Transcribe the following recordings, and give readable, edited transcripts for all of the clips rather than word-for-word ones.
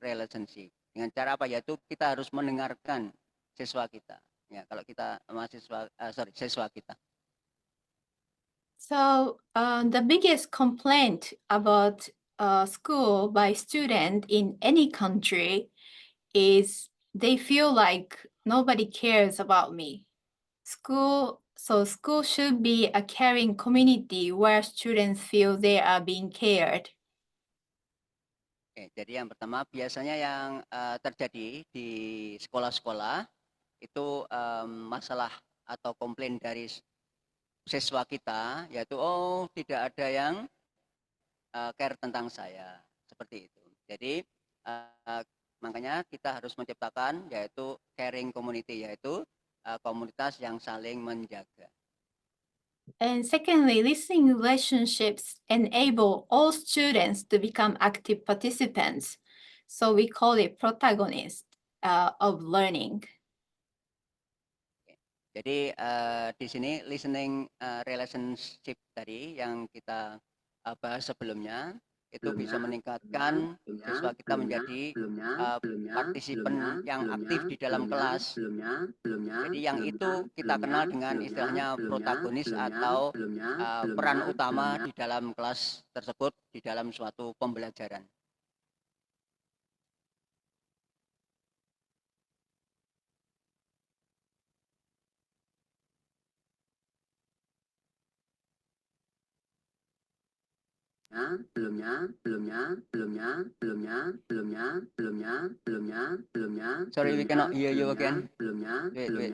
relationship. Dengan cara apa? Yaitu kita harus mendengarkan siswa kita. Ya, kalau kita siswa kita. So the biggest complaint about school by student in any country is they feel like nobody cares about me. School should be a caring community where students feel they are being cared. Oke, jadi yang pertama biasanya yang terjadi di sekolah-sekolah itu masalah atau komplain dari siswa kita, yaitu tidak ada yang care tentang saya, seperti itu. Jadi makanya kita harus menciptakan yaitu caring community, yaitu komunitas yang saling menjaga. And secondly, listening relationships enable all students to become active participants. So we call it protagonist of learning. Jadi di sini listening relationship tadi yang kita bahas sebelumnya itu bisa meningkatkan siswa kita menjadi partisipan yang aktif di dalam kelas. Jadi yang itu kita kenal dengan istilahnya protagonis atau peran utama di dalam kelas tersebut di dalam suatu pembelajaran. Sorry, we cannot hear you again. Wait.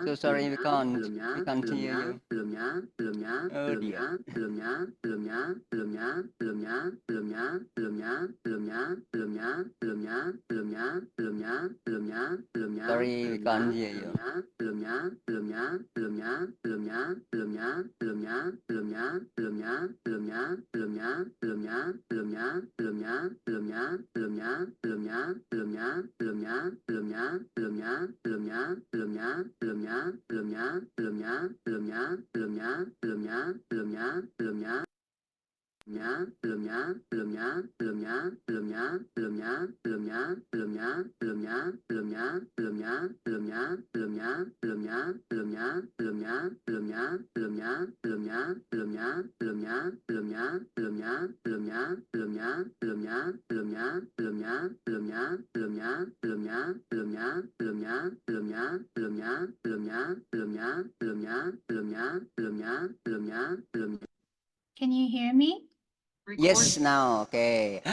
So sorry, we can't hear you. Oh dear. Sorry, we can't hear you. Can you hear me? Yes, now, okay.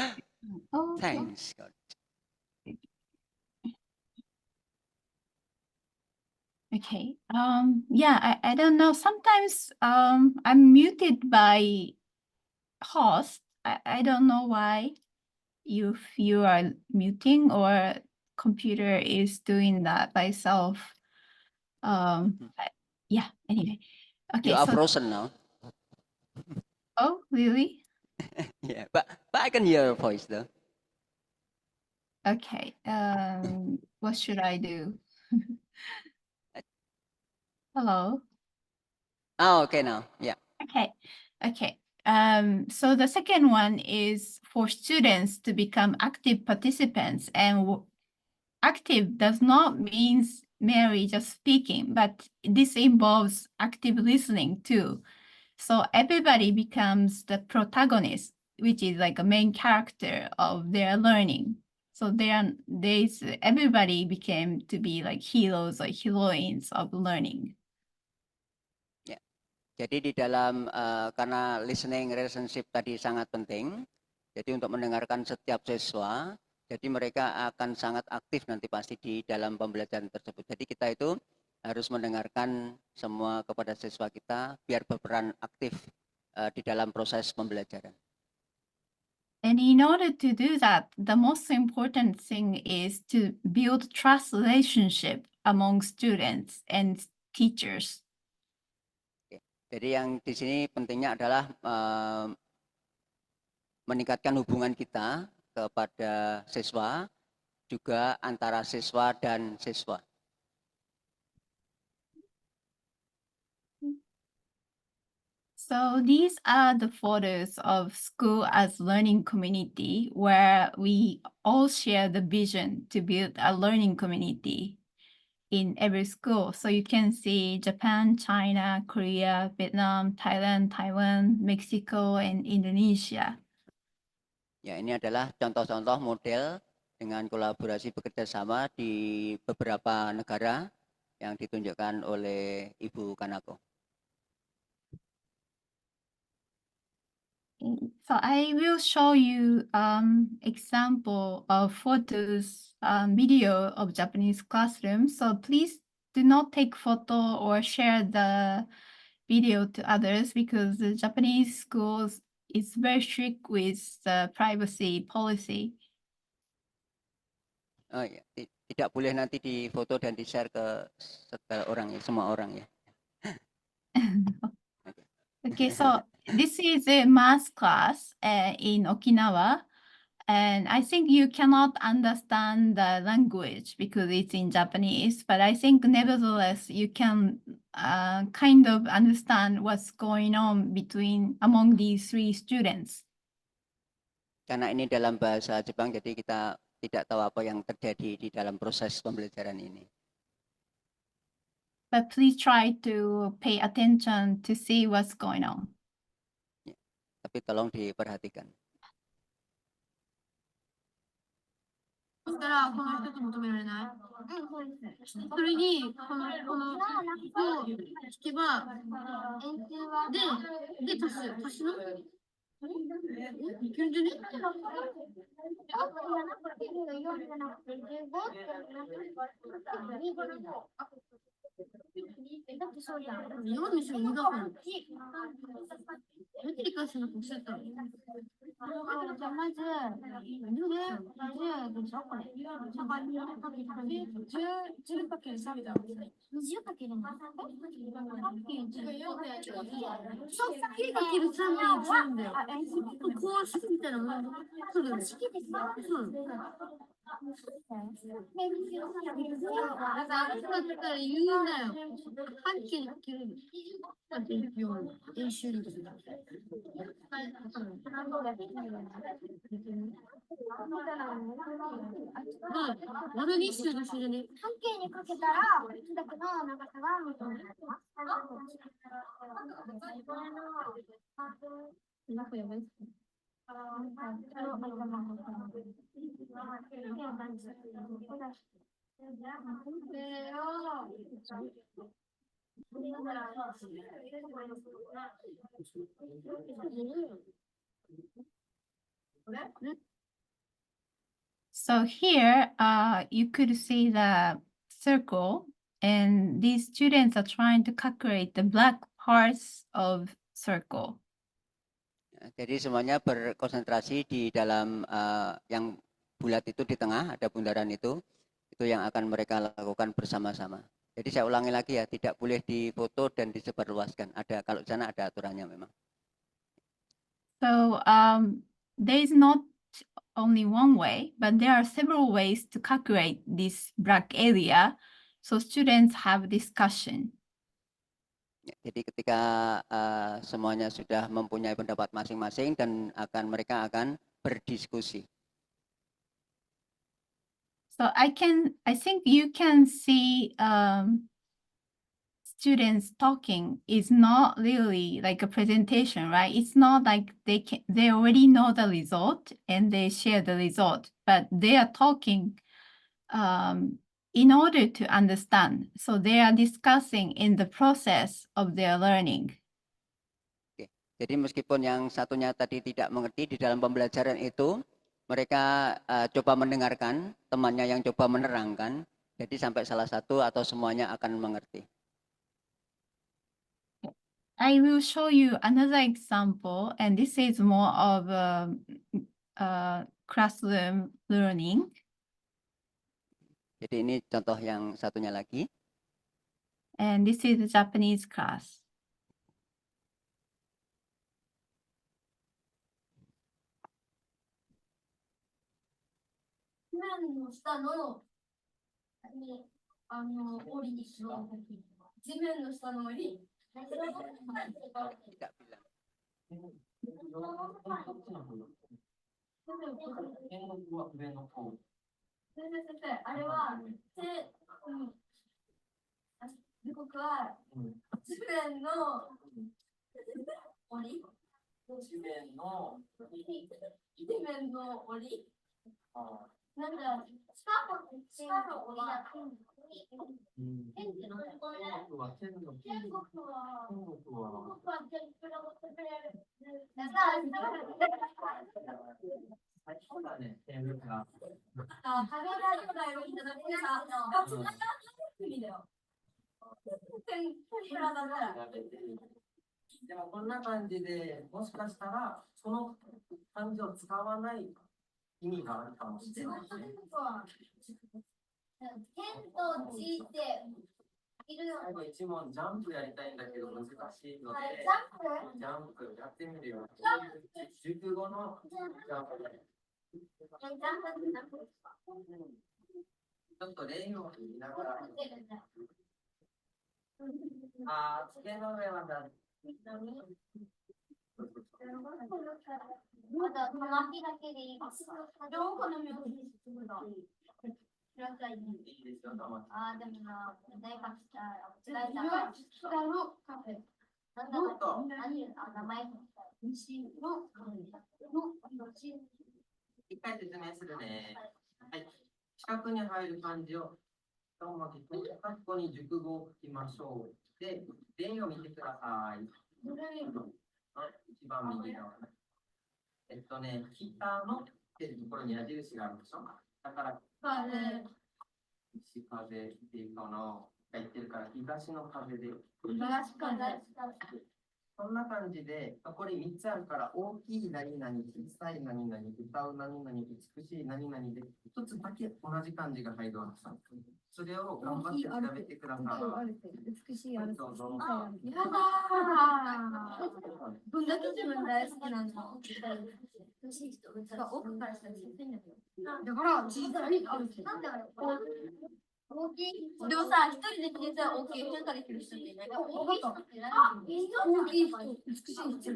Oh, Thanks, God. okay. Yeah, I don't know. Sometimes I'm muted by host. I don't know why if you are muting or computer is doing that by itself. Yeah, anyway. Okay, You are so frozen now. oh really? Yeah, but I can hear your voice though. Okay. What should I do? Hello. Oh, okay now. Yeah. Okay. So the second one is for students to become active participants, and active does not mean merely just speaking, but this involves active listening too. So everybody becomes the protagonist, which is like a main character of their learning. So everybody became to be like heroes or heroines of learning. Ya. Jadi di dalam karena listening relationship tadi sangat penting, jadi untuk mendengarkan setiap siswa, jadi mereka akan sangat aktif nanti pasti di dalam pembelajaran tersebut. Jadi kita itu harus mendengarkan semua kepada siswa kita biar berperan aktif di dalam proses pembelajaran. And in order to do that, the most important thing is to build trust relationship among students and teachers. Jadi yang di sini pentingnya adalah meningkatkan hubungan kita kepada siswa, juga antara siswa dan siswa. So these are the photos of school as learning community where we all share the vision to build a learning community in every school. So you can see Japan, China, Korea, Vietnam, Thailand, Taiwan, Mexico, and Indonesia. Ya, ini adalah contoh-contoh model dengan kolaborasi bekerja sama di beberapa negara yang ditunjukkan oleh Ibu Kanako. So I will show you example of photos, video of Japanese classroom. So please do not take photo or share the video to others because the Japanese schools is very strict with the privacy policy. Oh ya, tidak boleh nanti difoto dan di-share ke segala orang ya, semua orang ya. Okay, so this is a math class in Okinawa. And I think you cannot understand the language because it's in Japanese, but I think nevertheless you can kind of understand what's going on among these three students. Karena ini dalam bahasa Jepang, jadi kita tidak tahu apa yang terjadi di dalam proses pembelajaran ini. But please try to pay attention to see what's going on. Ya, tapi tolong diperhatikan. そしたら、この人と求められない。それに、このを聞けば、で、足すのいけるんじゃねだってそうじゃん。4にしろ2だから。なんで理解しなくてたのじゃあまず、10でしょこれ。10かける3だ。20かける3。そう、9かける3で10んだよ。こう式みたいなもん。そうだよ。式ですよ。そうだよ。だったら言うんだよ。半径にかける。練習にする。丸にしようとしてるね。半径にかけたら、だけど長さがもっと長い。なんかやばいっすね。So here, you could see the circle, and these students are trying to calculate the black parts of circle. Jadi semuanya berkonsentrasi di dalam yang bulat itu di tengah, ada bundaran itu yang akan mereka lakukan bersama-sama. Jadi saya ulangi lagi ya, tidak boleh difoto dan disebarluaskan. Ada, kalau di sana ada aturannya memang. So there is not only one way, but there are several ways to calculate this black area. So students have discussion. Jadi ketika semuanya sudah mempunyai pendapat masing-masing dan mereka akan berdiskusi. So I think you can see students talking is not really like a presentation, right? It's not like they already know the result and they share the result, but they are talking in order to understand. So they are discussing in the process of their learning. Oke. Jadi meskipun yang satunya tadi tidak mengerti di dalam pembelajaran itu, mereka coba mendengarkan, temannya yang coba menerangkan, jadi sampai salah satu atau semuanya akan mengerti. I will show you another example, and this is more of classroom learning. Jadi ini contoh yang satunya lagi. And this is the Japanese class. 面の下の、檻にしよう。地面の下の檻。Tidak bilang. 先生、あれは、時刻は、地面の檻地面の檻なんか、地下の檻だと。天国は天国はそうだね、天国が。でもこんな感じで、もしかしたらその漢字を使わない意味があるかもしれない。天と地っているよ。一問ジャンプやりたいんだけど難しいので、ジャンプやってみるよ。熟語のジャンプで。ちょっと例を見ながら。机の上はだ。まだ玉木だけでいいです。両方の名字にするの。いいですよ、玉木。でもな、大学違いだ。カフェ。なんだろう。名前。一回説明するね。はい。四角に入る漢字を玉木と括弧に熟語を書きましょう。で、例を見てください。一番右側。北のっていうところに矢印があるでしょ。だから、西風っていうのが言ってるから、東の風で。東風。そんな感じで、これ3つあるから、大きい何々、小さい何々、歌う何々、美しい何々で、一つだけ同じ漢字が入るわけさ。それを頑張って調べてください。美しいある。どうぞ。やだー。どんだけ自分大好きなんだ。奥からしたら小さいんだけど。だから、小さいある。なんだろう。大きい。でもさ、一人で小さい大きい変化できる人っていない。大きい人。美しい人。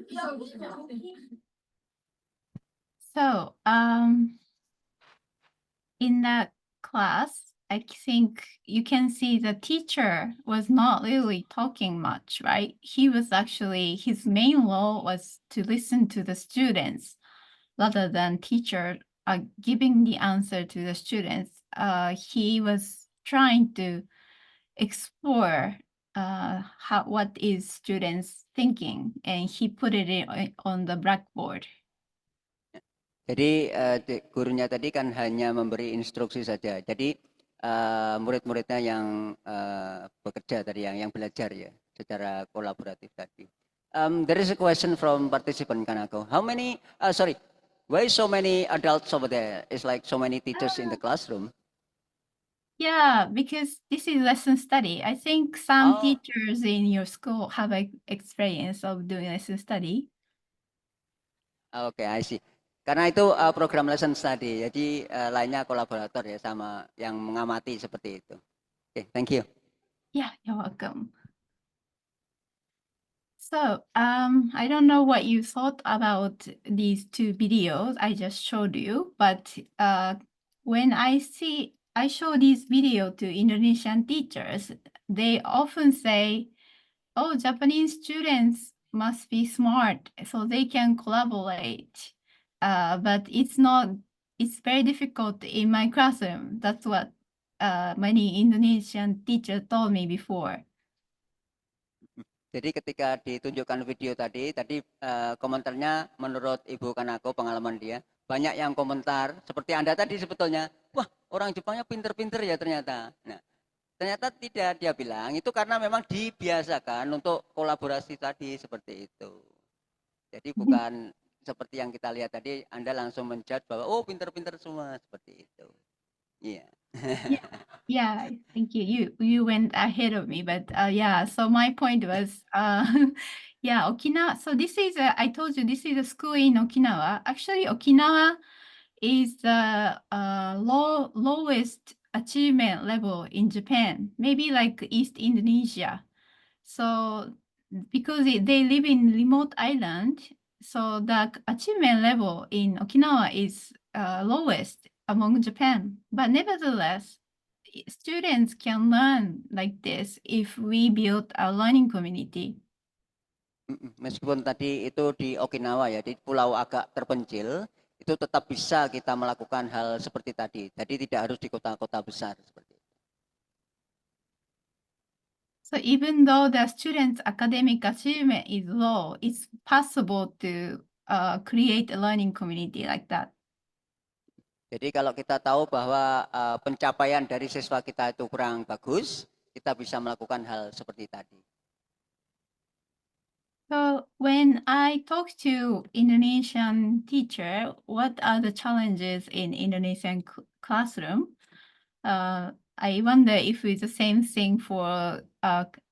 So, in that class, I think you can see the teacher was not really talking much, right? He was actually, his main role was to listen to the students rather than teacher giving the answer to the students. He was trying to explore what is students thinking, and he put it on the blackboard. Jadi gurunya tadi kan hanya memberi instruksi saja. Jadi murid-muridnya yang bekerja tadi, yang belajar ya secara kolaboratif tadi. There is a question from participant Kanako. How many? Why so many adults over there? It's like so many teachers in the classroom. Yeah, because this is lesson study. I think some teachers in your school have experience of doing lesson study. Okay, I see. Karena itu program lesson study, jadi lainnya kolaborator ya sama yang mengamati seperti itu. Okay, thank you. Yeah, you're welcome. So, I don't know what you thought about these two videos I just showed you, but when I show this video to Indonesian teachers, they often say, oh, Japanese students must be smart so they can collaborate. But it's very difficult in my classroom. That's what many Indonesian teachers told me before. Jadi ketika ditunjukkan video tadi komentarnya menurut Ibu Kanako, pengalaman dia, banyak yang komentar seperti Anda tadi sebetulnya, wah orang Jepangnya pinter-pinter ya ternyata. Nah, ternyata tidak, dia bilang itu karena memang dibiasakan untuk kolaborasi tadi seperti itu. Jadi bukan seperti yang kita lihat tadi, Anda langsung menjudge bahwa oh pinter-pinter semua seperti itu. Iya. Yeah, thank you. You went ahead of me, but yeah. So my point was, Okinawa. So this is I told you this is a school in Okinawa. Actually, Okinawa is the lowest achievement level in Japan, maybe like East Indonesia. So because they live in remote island, so the achievement level in Okinawa is lowest among Japan. But nevertheless, students can learn like this if we build a learning community. Meskipun tadi itu di Okinawa ya, di pulau agak terpencil, itu tetap bisa kita melakukan hal seperti tadi. Jadi tidak harus di kota-kota besar seperti itu. So even though the students' academic achievement is low, it's possible to create a learning community like that. Jadi kalau kita tahu bahwa pencapaian dari siswa kita itu kurang bagus, kita bisa melakukan hal seperti tadi. So when I talk to Indonesian teacher, what are the challenges in Indonesian classroom? I wonder if it's the same thing for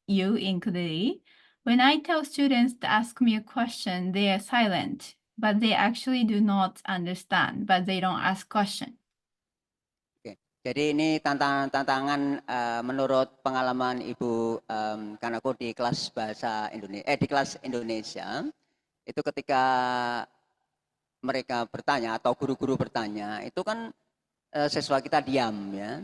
you in Kuderi. When I tell students to ask me a question, they are silent, but they actually do not understand, but they don't ask question. Jadi ini tantangan menurut pengalaman Ibu Kanako di kelas bahasa Indonesia, di kelas Indonesia, itu ketika mereka bertanya atau guru-guru bertanya, itu kan siswa kita diam ya.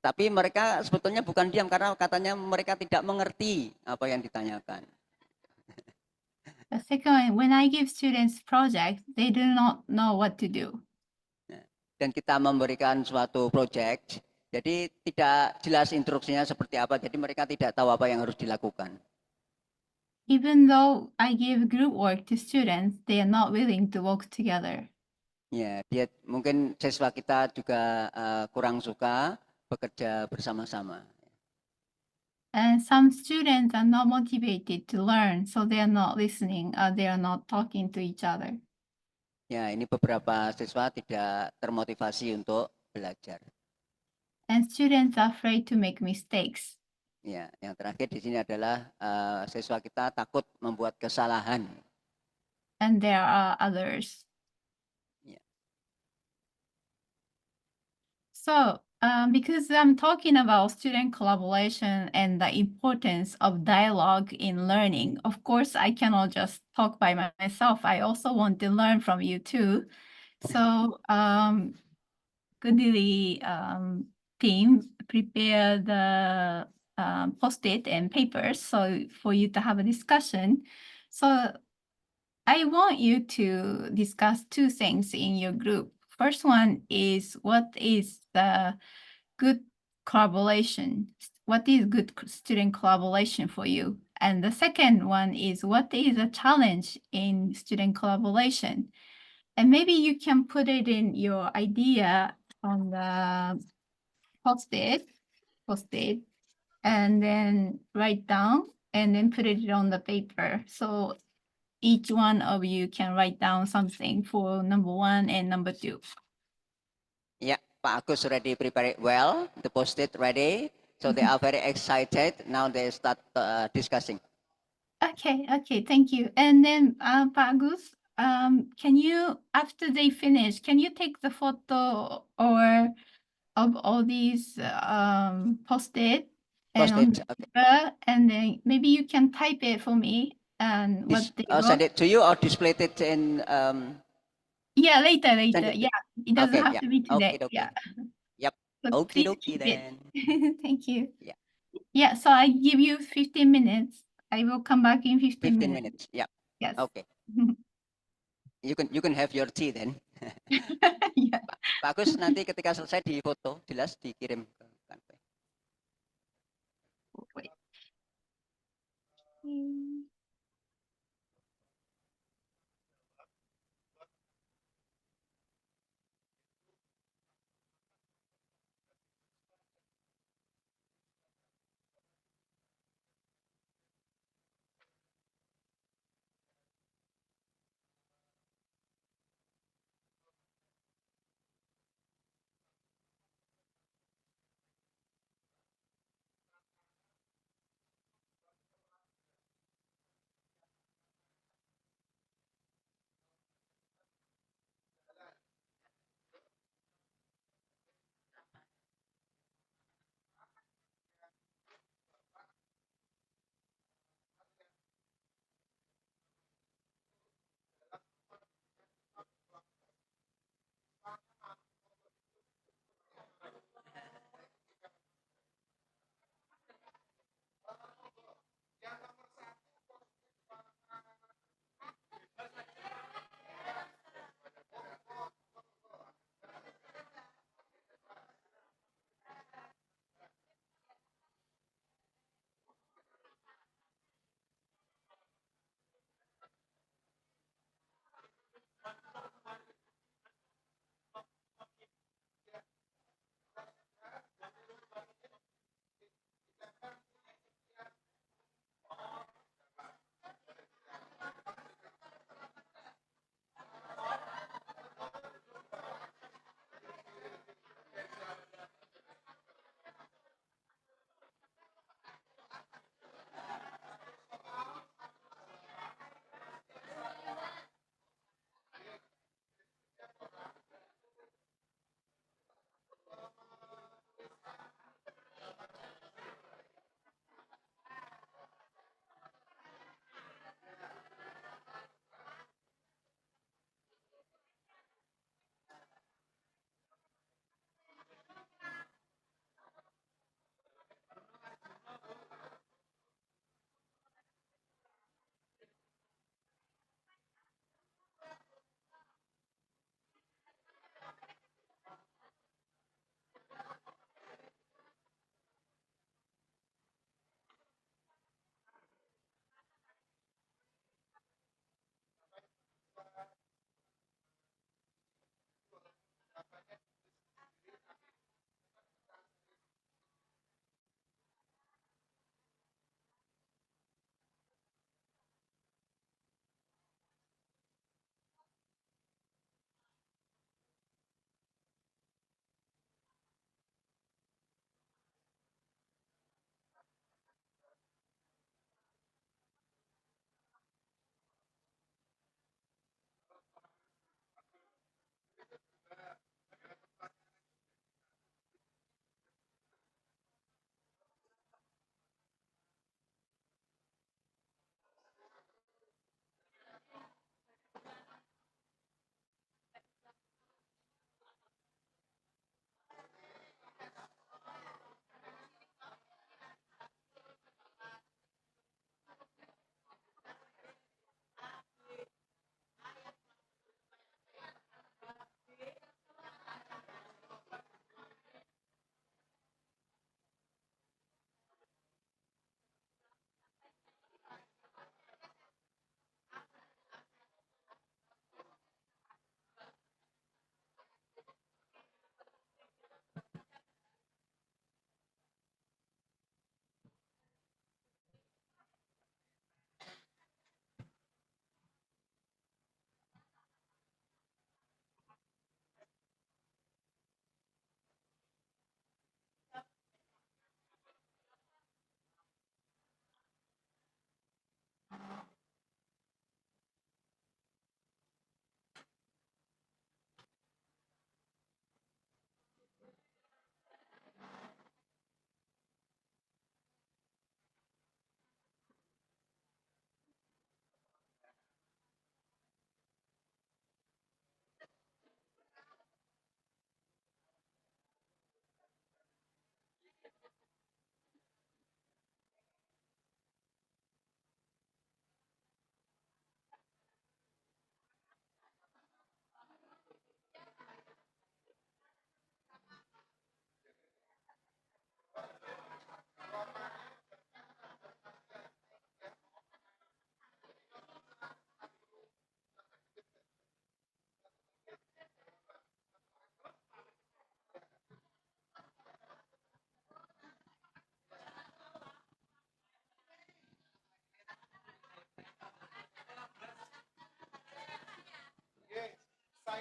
Tapi mereka sebetulnya bukan diam karena katanya mereka tidak mengerti apa yang ditanyakan. The second one, when I give students project, they do not know what to do. Dan kita memberikan suatu project, jadi tidak jelas instruksinya seperti apa, jadi mereka tidak tahu apa yang harus dilakukan. Even though I give group work to students, they are not willing to work together. Ya, dia mungkin siswa kita juga kurang suka bekerja bersama-sama. And some students are not motivated to learn, so they are not listening, they are not talking to each other. Ya, ini beberapa siswa tidak termotivasi untuk belajar. And students are afraid to make mistakes. Ya, yang terakhir di sini adalah siswa kita takut membuat kesalahan. And there are others. Yeah. So, because I'm talking about student collaboration and the importance of dialogue in learning, of course, I cannot just talk by myself. I also want to learn from you too. So, Goodly team prepare the post-it and papers so for you to have a discussion. So I want you to discuss two things in your group. First one is what is the good collaboration? What is good student collaboration for you? And the second one is what is a challenge in student collaboration? And maybe you can put it in your idea on the post-it, and then write down and then put it on the paper. So each one of you can write down something for number 1 and number 2. Yeah, Pak Agus already prepared well, the post-it ready. So they are very excited. Now they start discussing. Okay, thank you. And then Pak Agus, can you, after they finish, can you take the photo or of all these post-it Post-it, okay. And then maybe you can type it for me and what they Send wrote. it to you or display it in Yeah, later. it. Yeah, it doesn't Okay, have yeah. to be today. Okay. Yeah. Yep. So Okay, please okay keep it. then. Thank you. Yeah. Yeah, so I give you 15 minutes. I will come back in 15 15 minutes. minutes. Yeah. Yes. Okay. You can have your tea then. Yeah. Bagus, nanti ketika selesai di foto, jelas dikirim ke kantor. Wait.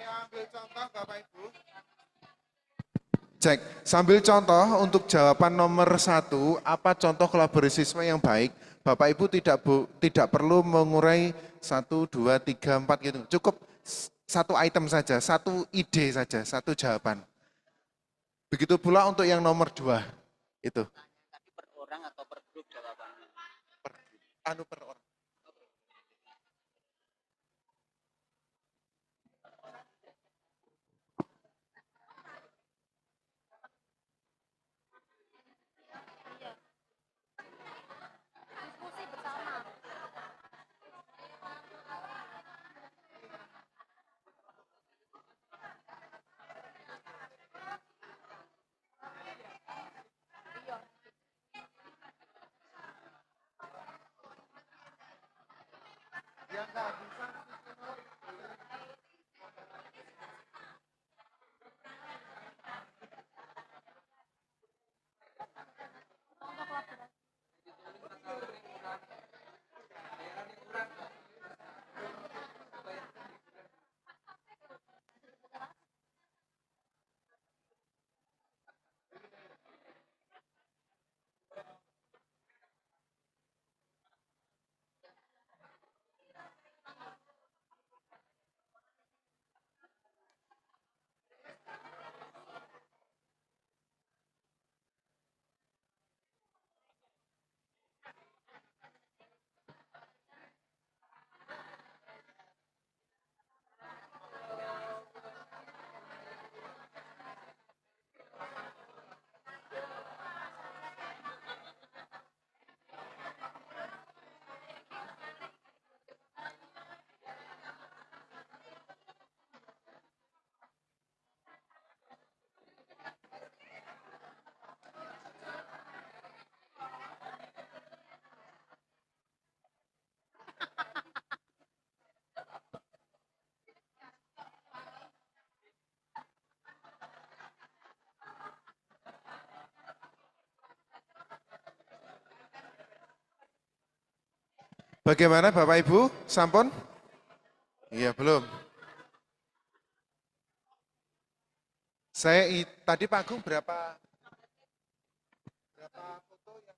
ambil contoh Bapak Ibu. Cek, sambil contoh untuk jawaban nomor 1, apa contoh kolaborasisme yang baik? Bapak Ibu tidak perlu mengurai 1, 2, 3, 4 gitu. Cukup satu item saja, satu ide saja, satu jawaban. Begitu pula untuk yang nomor 2 itu. Tapi per orang atau per grup jawabannya? Per orang. Bagaimana Bapak Ibu? Sampun? Iya, belum. Tadi Pak Agung berapa foto yang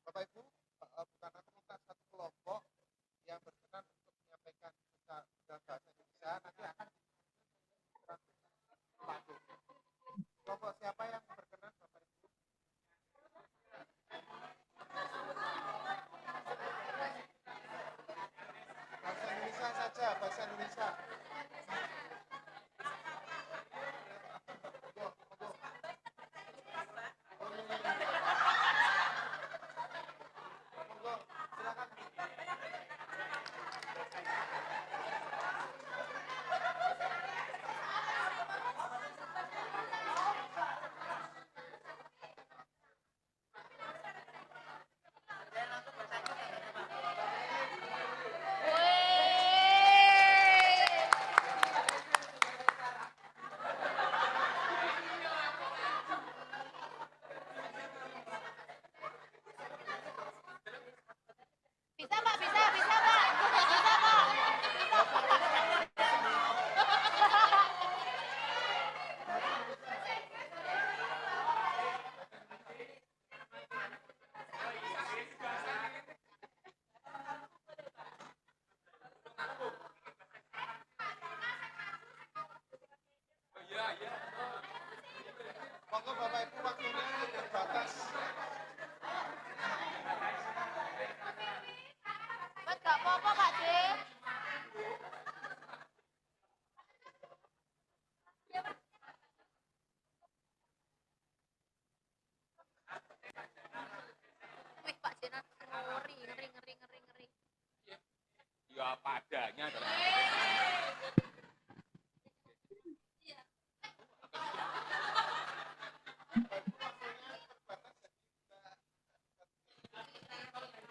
Bapak Ibu, bukan aku minta satu kelompok yang berkenan untuk menyampaikan dalam bahasa Indonesia, nanti akan lagu. Kelompok siapa yang berkenan, Bapak Ibu? Bahasa Indonesia saja, bahasa Indonesia. Bisa Pak, bisa Pak. Bisa Pak. Monggo Bapak Ibu, waktunya terbatas. Mas gak apa-apa Pak D. Wih Pak D, ngeri. Ya apa adanya.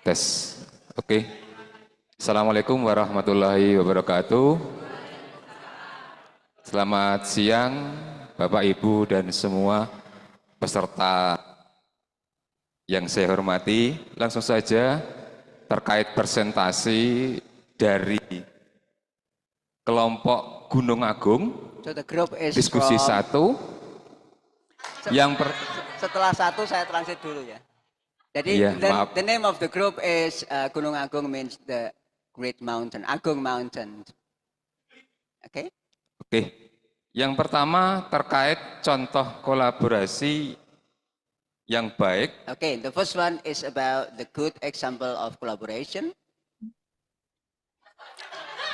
Tes. Oke. Assalamualaikum warahmatullahi wabarakatuh. Selamat siang Bapak Ibu dan semua peserta yang saya hormati. Langsung saja terkait presentasi dari kelompok Gunung Agung, So the group is diskusi from, 1. Setelah 1 saya translate dulu ya. Jadi Iya, maaf. the name of the group is Gunung Agung means the great mountain, Agung mountain. Oke. Oke. Yang pertama terkait contoh kolaborasi yang baik. Okay, the first one is about the good example of collaboration.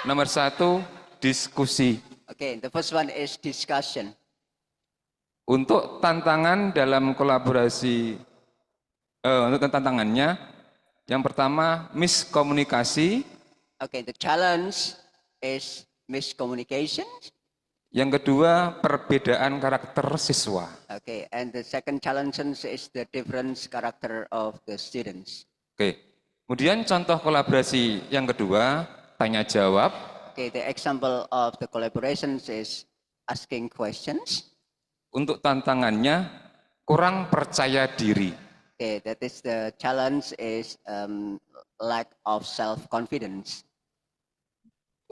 Nomor 1, diskusi. Okay, the first one is discussion. Untuk tantangan dalam kolaborasi, untuk tantangannya, yang pertama miskomunikasi. Okay, the challenge is miscommunication. Yang kedua perbedaan karakter siswa. Okay, and the second challenge is the different character of the students. Oke, kemudian contoh kolaborasi yang kedua, tanya jawab. Okay, the example of the collaborations is asking questions. Untuk tantangannya kurang percaya diri. Okay, that is the challenge is lack of self-confidence.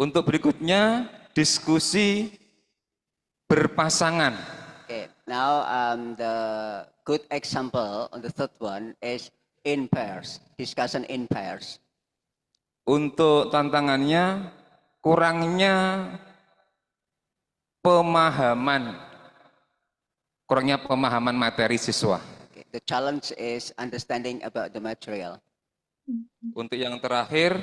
Untuk berikutnya diskusi berpasangan. Okay, now the good example on the third one is in pairs, discussion in pairs. Untuk tantangannya kurangnya pemahaman materi siswa. Okay, the challenge is understanding about the material. Untuk yang terakhir,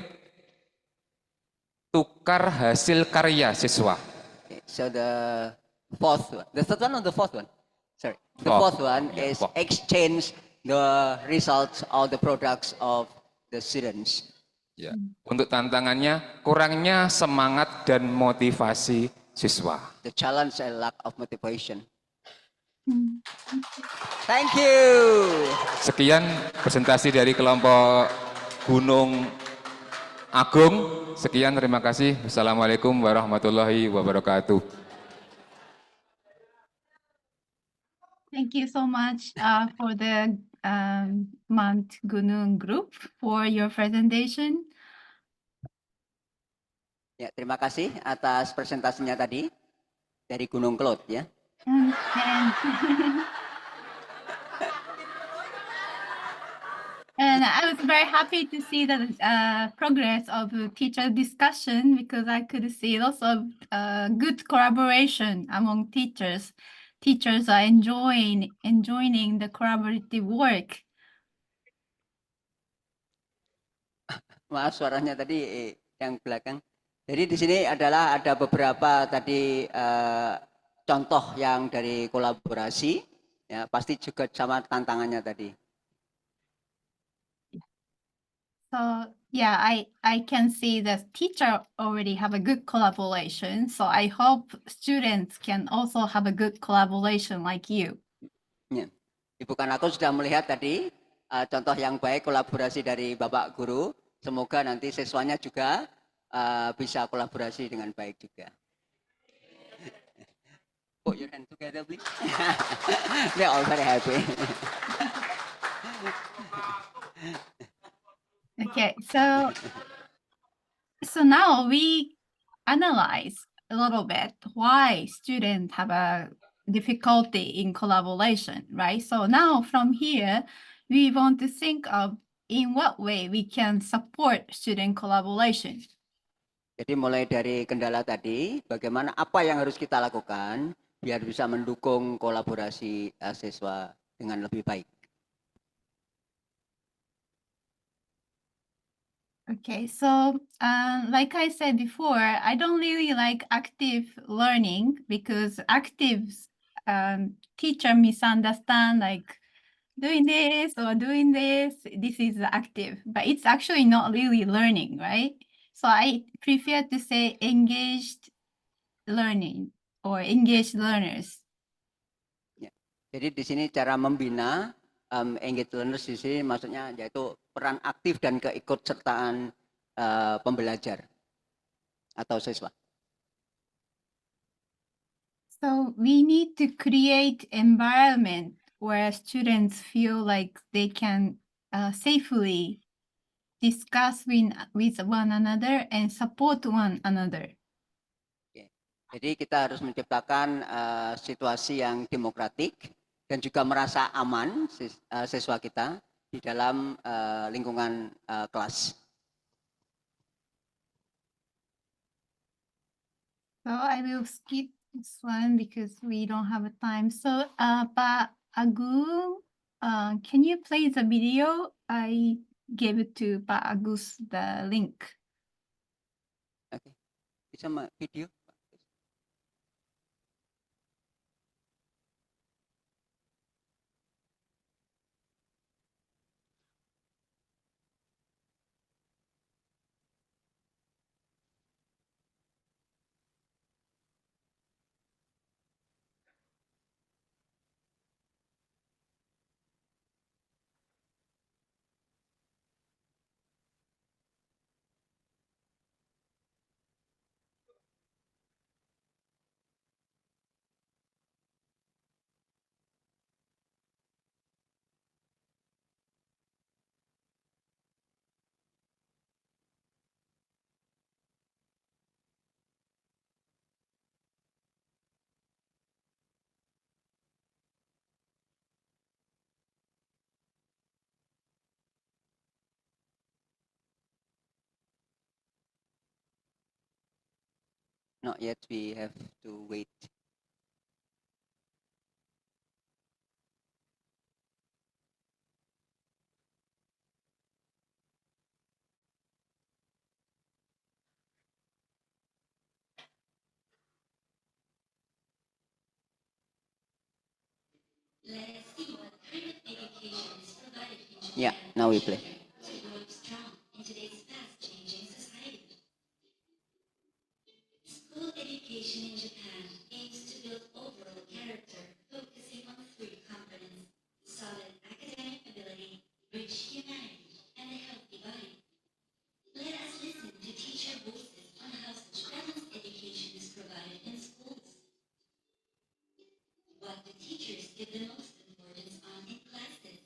tukar hasil karya siswa. Okay, so the third one or the fourth one? Sorry, the Fourth. fourth one Yeah, is fourth. exchange the results or the products of the students. Ya. Untuk tantangannya, kurangnya semangat dan motivasi siswa. The challenge is lack of motivation. Mm. Thank you. Sekian presentasi dari kelompok Gunung Agung. Sekian, terima kasih. Wassalamualaikum warahmatullahi wabarakatuh. Thank you so much for the Mount Gunung group for your presentation. Ya, terima kasih atas presentasinya tadi dari Gunung Kelot ya. And and I I was very happy to see the progress of the teacher discussion because I could see lots of good collaboration among teachers. Teachers are enjoying the collaborative work. Maaf suaranya tadi yang belakang. Jadi di sini adalah ada beberapa tadi contoh yang dari kolaborasi, ya pasti juga sama tantangannya tadi. So yeah, I can see that teacher already have a good collaboration. So I hope students can also have a good collaboration like you. Ya. Ibu Kanako sudah melihat tadi contoh yang baik kolaborasi dari Bapak Guru. Semoga nanti siswanya juga bisa kolaborasi dengan baik juga. Put your hand together, please. They're all very happy. Okay, so now we analyze a little bit why students have a difficulty in collaboration, right? So now from here, we want to think of in what way we can support student collaboration. Jadi mulai dari kendala tadi, bagaimana apa yang harus kita lakukan biar bisa mendukung kolaborasi siswa dengan lebih baik. Okay, so like I said before, I don't really like active learning because active teacher misunderstand like doing this or doing this. This is active, but it's actually not really learning, right? So I prefer to say engaged learning or engaged learners. Ya. Jadi di sini cara membina engaged learners di sini maksudnya yaitu peran aktif dan keikutsertaan pembelajar atau siswa. So we need to create environment where students feel like they can safely discuss with one another and support one another. Jadi kita harus menciptakan situasi yang demokratik dan juga merasa aman siswa kita di dalam lingkungan kelas. So I will skip this one because we don't have a time. So Pak Agung, can you play the video? I gave it to Pak Agus the link. Oke. Bisa video? Not yet, we have to wait. Yeah, now we play. School education in Japan aims to build overall character, focusing on three components: solid academic ability, rich humanity, and a healthy body. Let us listen to teacher voices on how such balanced education is provided in schools. What do teachers give the most importance on in classes?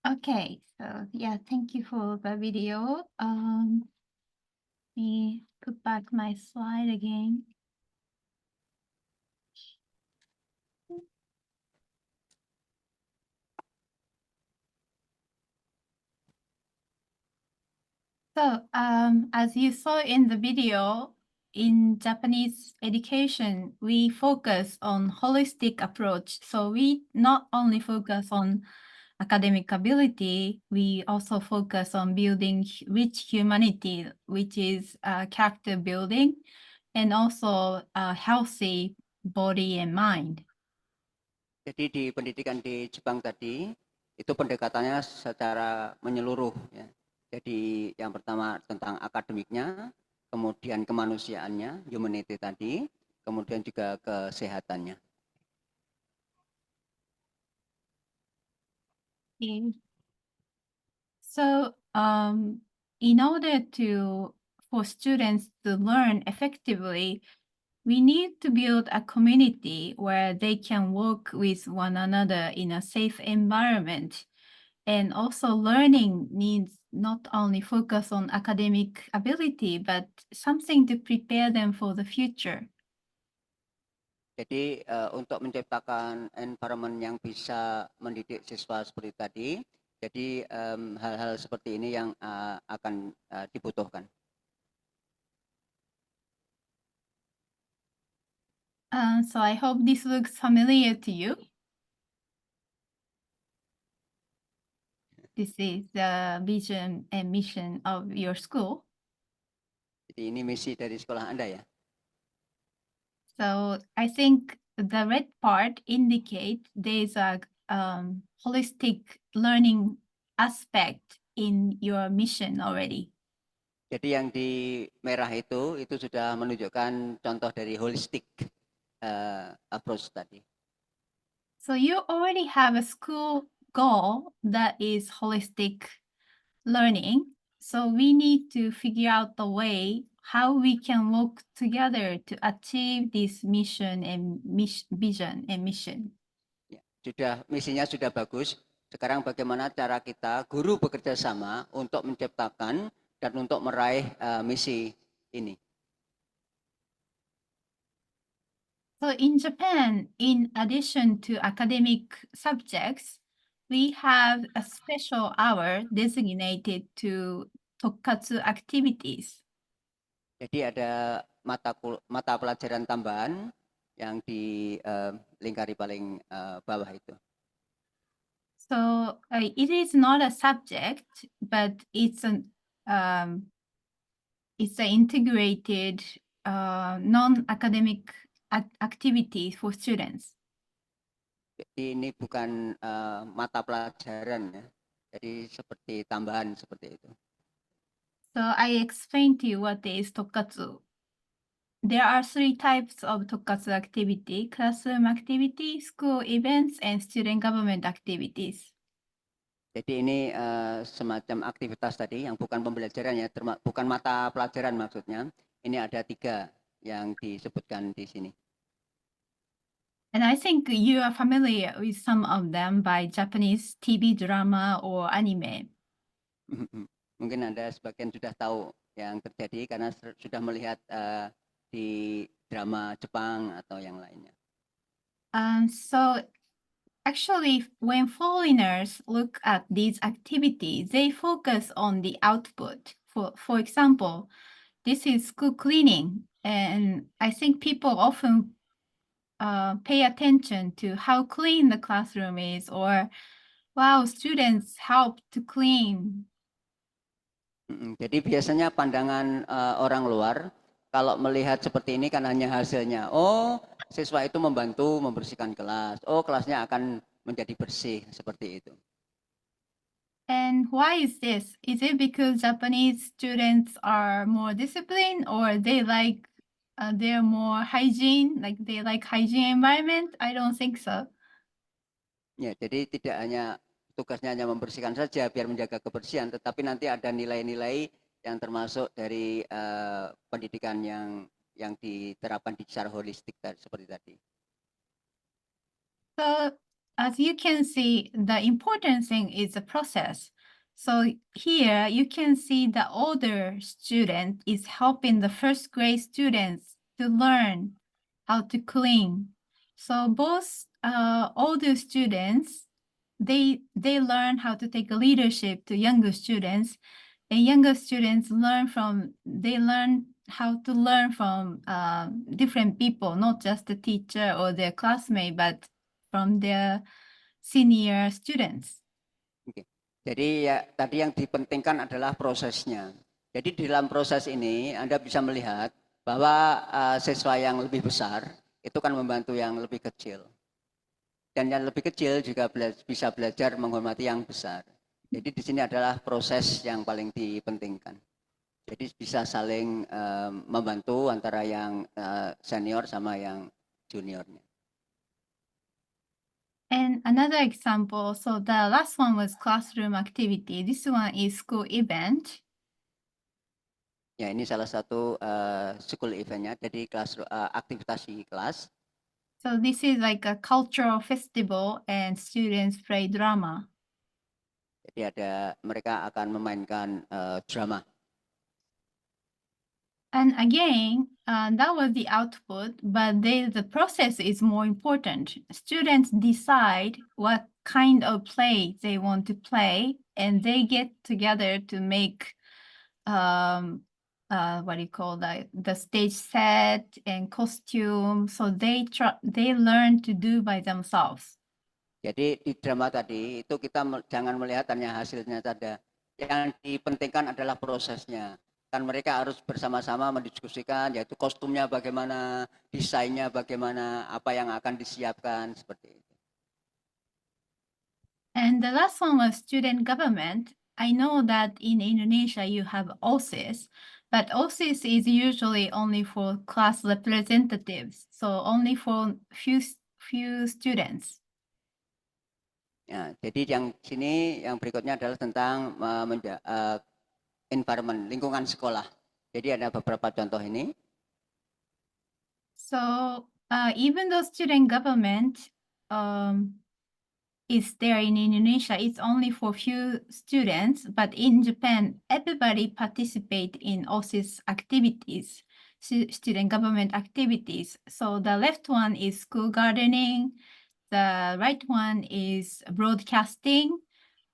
Okay, so yeah, thank you for the video. Let me put back my slide again. So, as you saw in the video, in Japanese education, we focus on holistic approach. So we not only focus on academic ability, we also focus on building rich humanity, which is character building, and also a healthy body and mind. Jadi di pendidikan di Jepang tadi itu pendekatannya secara menyeluruh ya. Jadi yang pertama tentang akademiknya, kemudian kemanusiaannya, humanity tadi, kemudian juga kesehatannya. Okay. So, in order for students to learn effectively, we need to build a community where they can work with one another in a safe environment. And also learning needs not only focus on academic ability, but something to prepare them for the future. Jadi untuk menciptakan environment yang bisa mendidik siswa seperti tadi, jadi hal-hal seperti ini yang akan dibutuhkan. So I hope this looks familiar to you. This is the vision and mission of your school. Jadi ini misi dari sekolah Anda ya. So I think the red part indicate there's a holistic learning aspect in your mission already. Jadi yang di merah itu sudah menunjukkan contoh dari holistic approach tadi. So you already have a school goal that is holistic learning. So we need to figure out the way how we can work together to achieve this mission and vision and mission. Ya, misinya sudah bagus. Sekarang bagaimana cara kita guru bekerja sama untuk menciptakan dan untuk meraih misi ini. So in Japan, in addition to academic subjects, we have a special hour designated to Tokkatsu activities. Jadi ada mata pelajaran tambahan yang di lingkari paling bawah itu. So it is not a subject, but it's an integrated non-academic activity for students. Jadi ini bukan mata pelajaran ya. Jadi seperti tambahan seperti itu. So I explained to you what is Tokkatsu. There are 3 types of Tokkatsu activity: classroom activity, school events, and student government activities. Jadi ini semacam aktivitas tadi yang bukan pembelajaran ya, bukan mata pelajaran maksudnya. Ini ada 3 yang disebutkan di sini. And I think you are familiar with some of them by Japanese TV drama or anime. Mungkin Anda sebagian sudah tahu yang terjadi karena sudah melihat di drama Jepang atau yang lainnya. So actually, when foreigners look at these activities, they focus on the output. For example, this is school cleaning, and I think people often pay attention to how clean the classroom is, or wow, students help to clean. Jadi biasanya pandangan orang luar kalau melihat seperti ini kan hanya hasilnya. Oh, siswa itu membantu membersihkan kelas. Oh, kelasnya akan menjadi bersih seperti itu. And why is this? Is it because Japanese students are more disciplined, or they like they're more hygiene, like they like hygiene environment? I don't think so. Ya, jadi tidak hanya tugasnya hanya membersihkan saja biar menjaga kebersihan, tetapi nanti ada nilai-nilai yang termasuk dari pendidikan yang diterapkan secara holistik seperti tadi. So as you can see, the important thing is the process. So here you can see the older student is helping the first grade students to learn how to clean. So both older students, they learn how to take a leadership to younger students, and younger students learn how to learn from different people, not just the teacher or their classmate, but from their senior students. Jadi ya tadi yang dipentingkan adalah prosesnya. Jadi di dalam proses ini Anda bisa melihat bahwa siswa yang lebih besar itu kan membantu yang lebih kecil. Dan yang lebih kecil juga bisa belajar menghormati yang besar. Jadi di sini adalah proses yang paling dipentingkan. Jadi bisa saling membantu antara yang senior sama yang juniornya. And another example, so the last one was classroom activity. This one is school event. Ya, ini salah satu school eventnya, jadi aktivitas di kelas. So this is like a cultural festival and students play drama. Jadi mereka akan memainkan drama. And again, that was the output, but the process is more important. Students decide what kind of play they want to play, and they get together to make what do you call that? The stage set and costume. So they learn to do by themselves. Jadi di drama tadi itu kita jangan melihat hanya hasilnya saja. Yang dipentingkan adalah prosesnya. Kan mereka harus bersama-sama mendiskusikan, yaitu kostumnya bagaimana, desainnya bagaimana, apa yang akan disiapkan, seperti itu. And the last one was student government. I know that in Indonesia you have OSIS, but OSIS is usually only for class representatives, so only for few students. Ya, jadi yang sini yang berikutnya adalah tentang environment, lingkungan sekolah. Jadi ada beberapa contoh ini. So even though student government is there in Indonesia, it's only for few students, but in Japan, everybody participate in OSIS activities, student government activities. So the left one is school gardening, the right one is broadcasting,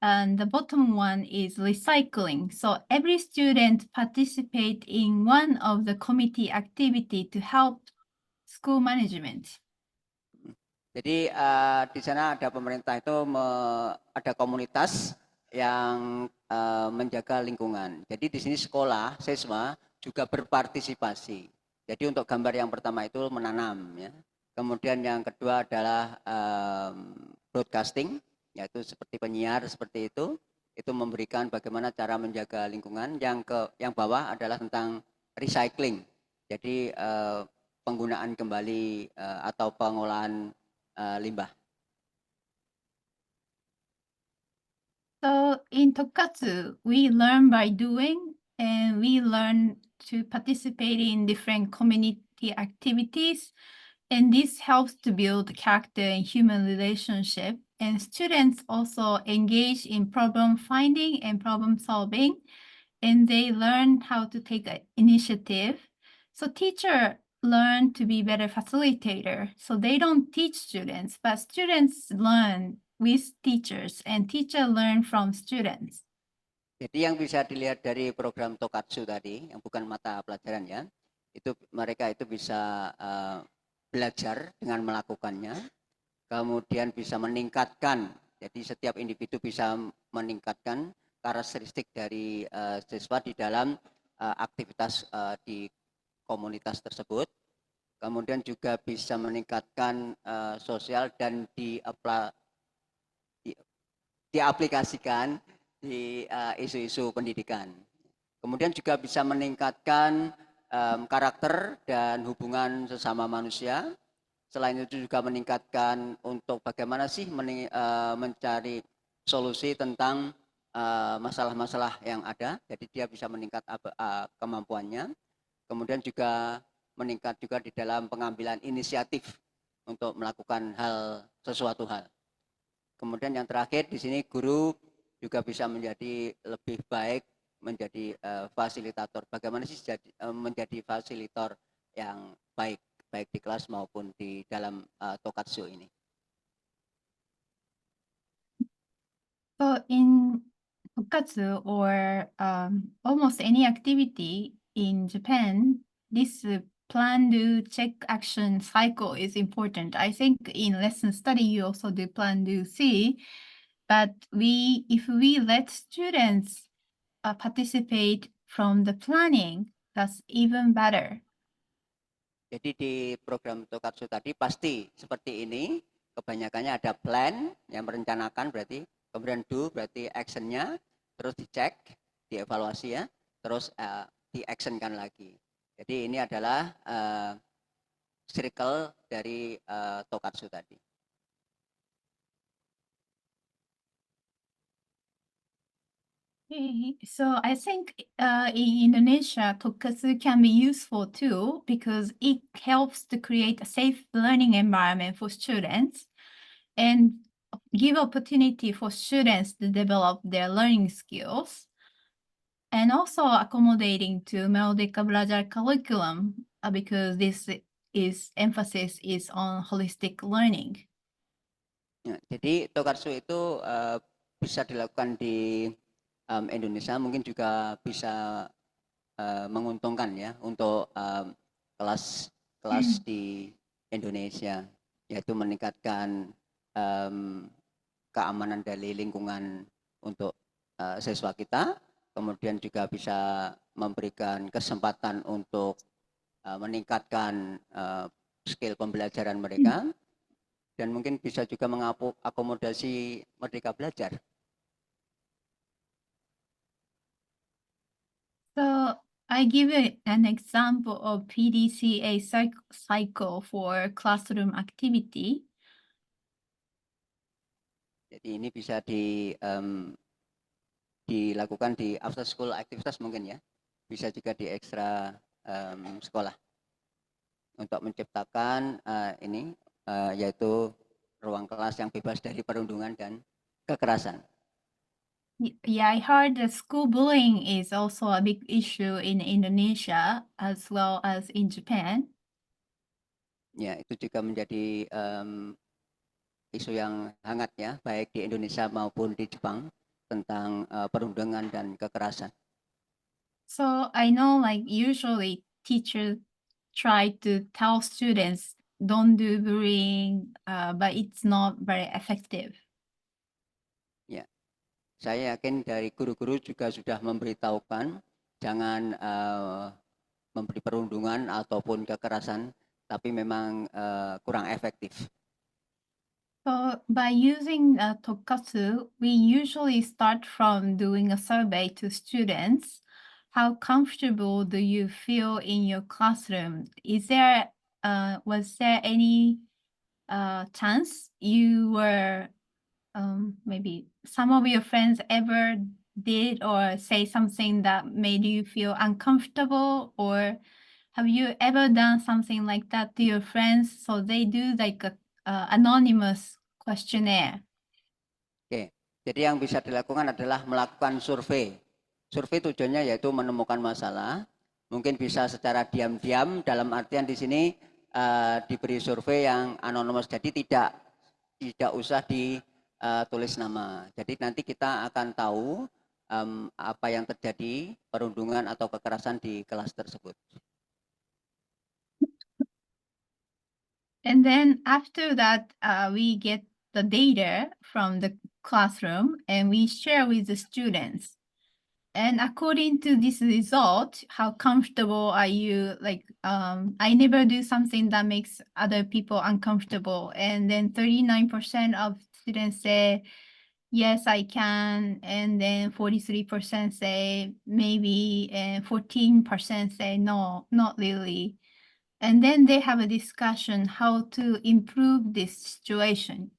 and the bottom one is recycling. So every student participate in one of the committee activity to help school management. Jadi di sana ada pemerintah itu ada komunitas yang menjaga lingkungan. Jadi di sini sekolah, siswa juga berpartisipasi. Jadi untuk gambar yang pertama itu menanam, ya. Kemudian yang kedua adalah broadcasting, yaitu seperti penyiar seperti itu memberikan bagaimana cara menjaga lingkungan. Yang bawah adalah tentang recycling, jadi penggunaan kembali atau pengolahan limbah. So in Tokkatsu, we learn by doing, and we learn to participate in different community activities. And this helps to build character and human relationship. And students also engage in problem finding and problem solving, and they learn how to take an initiative. So teacher learn to be better facilitator. So they don't teach students, but students learn with teachers, and teacher learn from students. Jadi yang bisa dilihat dari program Tokkatsu tadi, yang bukan mata pelajaran ya, itu mereka itu bisa belajar dengan melakukannya, kemudian bisa meningkatkan. Jadi setiap individu bisa meningkatkan karakteristik dari siswa di dalam aktivitas di komunitas tersebut. Kemudian juga bisa meningkatkan sosial dan diaplikasikan di isu-isu pendidikan. Kemudian juga bisa meningkatkan karakter dan hubungan sesama manusia. Selain itu juga meningkatkan untuk bagaimana sih mencari solusi tentang masalah-masalah yang ada. Jadi dia bisa meningkat kemampuannya. Kemudian juga meningkat juga di dalam pengambilan inisiatif untuk melakukan sesuatu hal. Kemudian yang terakhir di sini guru juga bisa menjadi lebih baik menjadi fasilitator. Bagaimana sih menjadi fasilitator yang baik di kelas maupun di dalam Tokatsu ini? So in Tokatsu or almost any activity in Japan, this plan, do, check, action cycle is important. I think in lesson study you also do plan, do, see, but if we let students participate from the planning, that's even better. Jadi di program Tokatsu tadi pasti seperti ini, kebanyakannya ada plan yang merencanakan berarti, kemudian do berarti actionnya, terus dicek, dievaluasi ya, terus di-actionkan lagi. Jadi ini adalah circle dari Tokatsu tadi. Okay, so I think in Indonesia, Tokatsu can be useful too because it helps to create a safe learning environment for students and give opportunity for students to develop their learning skills, and also accommodating to Merdeka Belajar curriculum because this emphasis is on holistic learning. Ya, jadi Tokatsu itu bisa dilakukan di Indonesia, mungkin juga bisa menguntungkan ya untuk kelas di Indonesia, yaitu meningkatkan keamanan dari lingkungan untuk siswa kita, kemudian juga bisa memberikan kesempatan untuk meningkatkan skill pembelajaran mereka, dan mungkin bisa juga mengakomodasi Merdeka Belajar. So I give an example of PDCA cycle for classroom activity. Jadi ini bisa dilakukan di after school aktivitas mungkin ya, bisa juga di ekstra sekolah untuk menciptakan yaitu ruang kelas yang bebas dari perundungan dan kekerasan. Yeah, I heard that school bullying is also a big issue in Indonesia as well as in Japan. Ya, itu juga menjadi isu yang hangat ya, baik di Indonesia maupun di Jepang, tentang perundungan dan kekerasan. So I know like usually teachers try to tell students don't do bullying, but it's not very effective. Ya, saya yakin dari guru-guru juga sudah memberitahukan jangan memberi perundungan ataupun kekerasan, tapi memang kurang efektif. So by using Tokatsu, we usually start from doing a survey to students. How comfortable do you feel in your classroom? Was there any chance you were maybe some of your friends ever did or say something that made you feel uncomfortable, or have you ever done something like that to your friends? So they do like a anonymous questionnaire. Oke, jadi yang bisa dilakukan adalah melakukan survei. Survei tujuannya yaitu menemukan masalah, mungkin bisa secara diam-diam, dalam artian di sini diberi survei yang anonymous, jadi tidak usah ditulis nama. Jadi nanti kita akan tahu apa yang terjadi perundungan atau kekerasan di kelas tersebut. And then after that, we get the data from the classroom and we share with the students. And according to this result, how comfortable are you? Like, I never do something that makes other people uncomfortable. And then 39% of students say, yes, I can. And then 43% say maybe, and 14% say no, not really. And then they have a discussion how to improve this situation.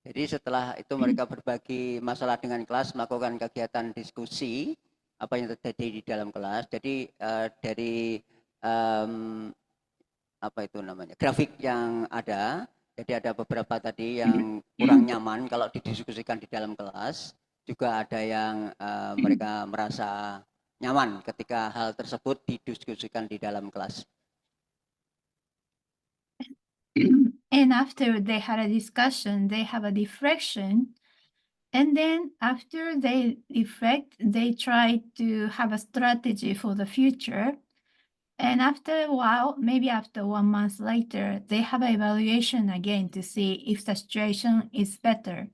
Jadi setelah itu mereka berbagi masalah dengan kelas, melakukan kegiatan diskusi apa yang terjadi di dalam kelas. Jadi dari grafik yang ada Jadi ada beberapa tadi yang kurang nyaman kalau didiskusikan di dalam kelas, juga ada yang mereka merasa nyaman ketika hal tersebut didiskusikan di dalam kelas. And after they had a discussion, they have a reflection. And then after they reflect, they try to have a strategy for the future. And after a while, maybe after 1 month later, they have an evaluation again to see if the situation is better.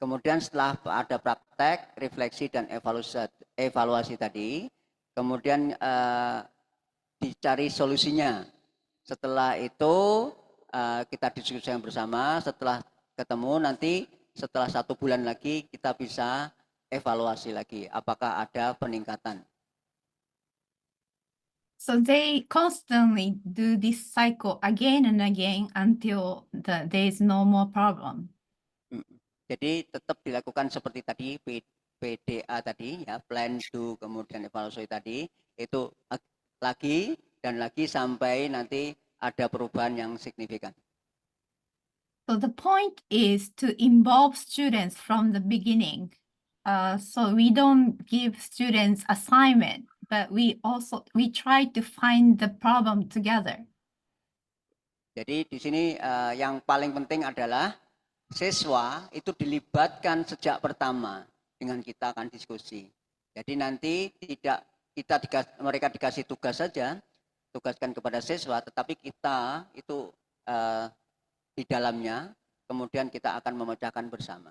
Kemudian setelah ada praktek, refleksi, dan evaluasi tadi, kemudian dicari solusinya. Setelah itu kita diskusikan bersama, setelah ketemu nanti setelah 1 bulan lagi kita bisa evaluasi lagi apakah ada peningkatan. So they constantly do this cycle again and again until there is no more problem. Jadi tetap dilakukan seperti tadi PDA tadi ya, plan, do, kemudian evaluasi tadi, itu lagi dan lagi sampai nanti ada perubahan yang signifikan. So the point is to involve students from the beginning. So we don't give students assignment, but we try to find the problem together. Jadi di sini yang paling penting adalah siswa itu dilibatkan sejak pertama dengan kita akan diskusi. Jadi nanti tidak mereka dikasih tugas saja, tugaskan kepada siswa, tetapi kita itu di dalamnya, kemudian kita akan memecahkan bersama.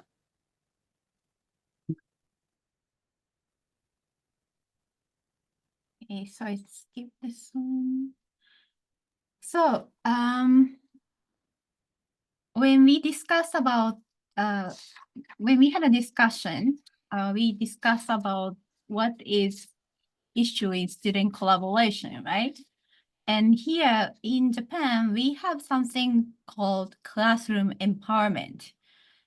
Okay, so I skip this one. So when we discuss about when we had a discussion, we discuss about what is issue in student collaboration, right? And here in Japan, we have something called classroom empowerment.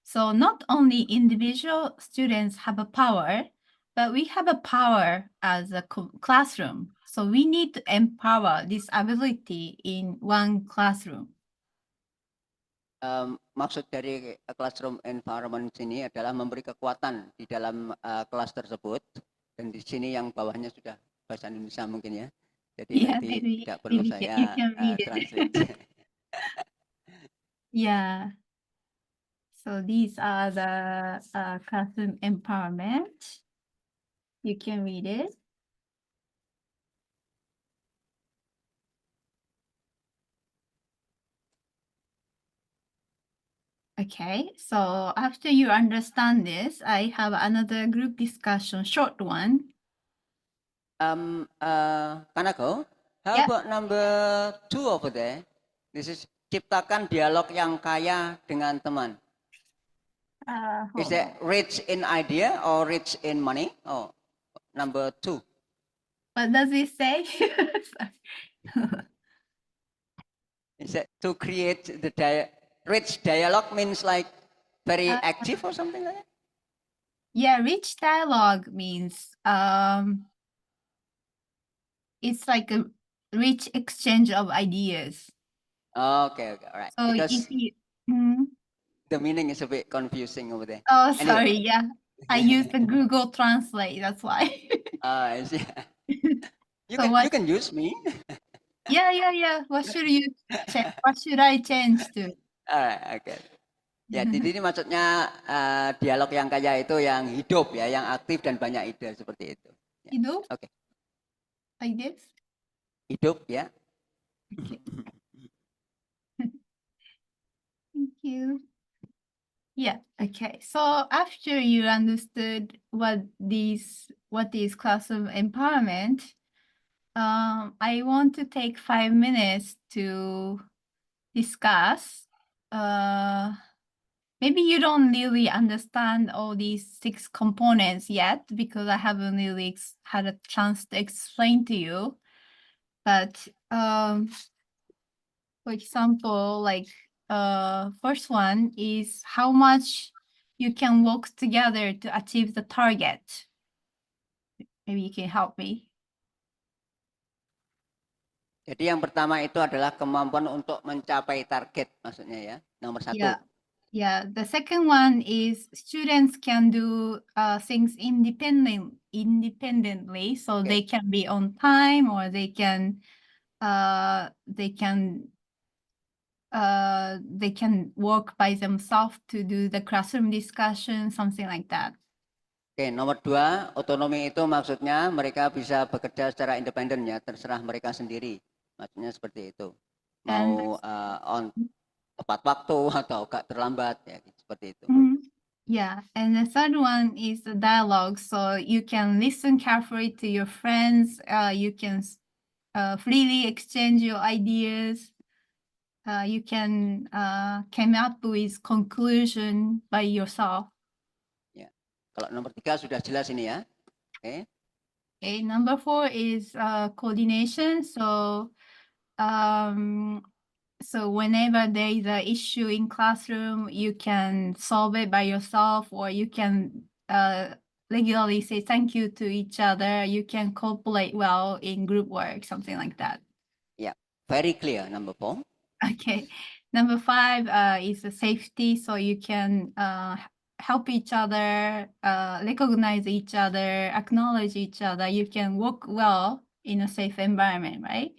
So not only individual students have a power, but we have a power as a classroom. So we need to empower this ability in one classroom. Maksud dari classroom environment sini adalah memberi kekuatan di dalam kelas tersebut, dan di sini yang bawahnya sudah bahasa Indonesia mungkin ya. Jadi Yeah, nanti maybe, tidak perlu maybe saya you can read it. translate. Yeah. So these are the classroom empowerment. You can read it. Okay, so after you understand this, I have another group discussion, short one. Kanako, how Yeah. about number 2 over there? This is ciptakan dialog yang kaya dengan teman. Is Hold that rich in idea or rich in money? Oh, number 2. What does it say? Is that to create the rich dialogue means like very active or something like that? Yeah, rich dialogue means it's like a rich exchange of ideas. Okay, all right. So Because if you the meaning is a bit confusing over there. oh Anyway. sorry, yeah. I used the Google Translate, that's why. I see. You So can use me. Yeah. What should you what should I change to? Alright, okay. Ya, di sini maksudnya dialog yang kaya itu yang hidup ya, yang aktif dan banyak ide seperti itu. Ya. Hidup? Oke. Like this? Hidup ya. Okay. Thank you. Yeah, okay. So after you understood what is classroom empowerment, I want to take 5 minutes to discuss. Maybe you don't really understand all these 6 components yet because I haven't really had a chance to explain to you. But for example, like first one is how much you can work together to achieve the target. Maybe you can help me. Jadi yang pertama itu adalah kemampuan untuk mencapai target, maksudnya ya, nomor satu. Yeah. Yeah, the second one is students can do things independently, so Okay. they can be on time or they can work by themselves to do the classroom discussion, something like that. Oke, nomor dua, otonomi itu maksudnya mereka bisa bekerja secara independen ya, terserah mereka sendiri. Maksudnya seperti itu. Mau on tepat waktu atau gak terlambat ya, seperti itu. Yeah, and the third one is the dialogue. So you can listen carefully to your friends. You can freely exchange your ideas. You can come up with conclusion by yourself. Ya. Kalau nomor tiga sudah jelas ini ya. Oke. Okay, number 4 is coordination. So whenever there is an issue in classroom, you can solve it by yourself, or you can regularly say thank you to each other. You can cooperate well in group work, something like that. Ya, very clear number 4. Okay. Number 5 is the safety. So you can help each other, recognize each other, acknowledge each other. You can work well in a safe environment, right?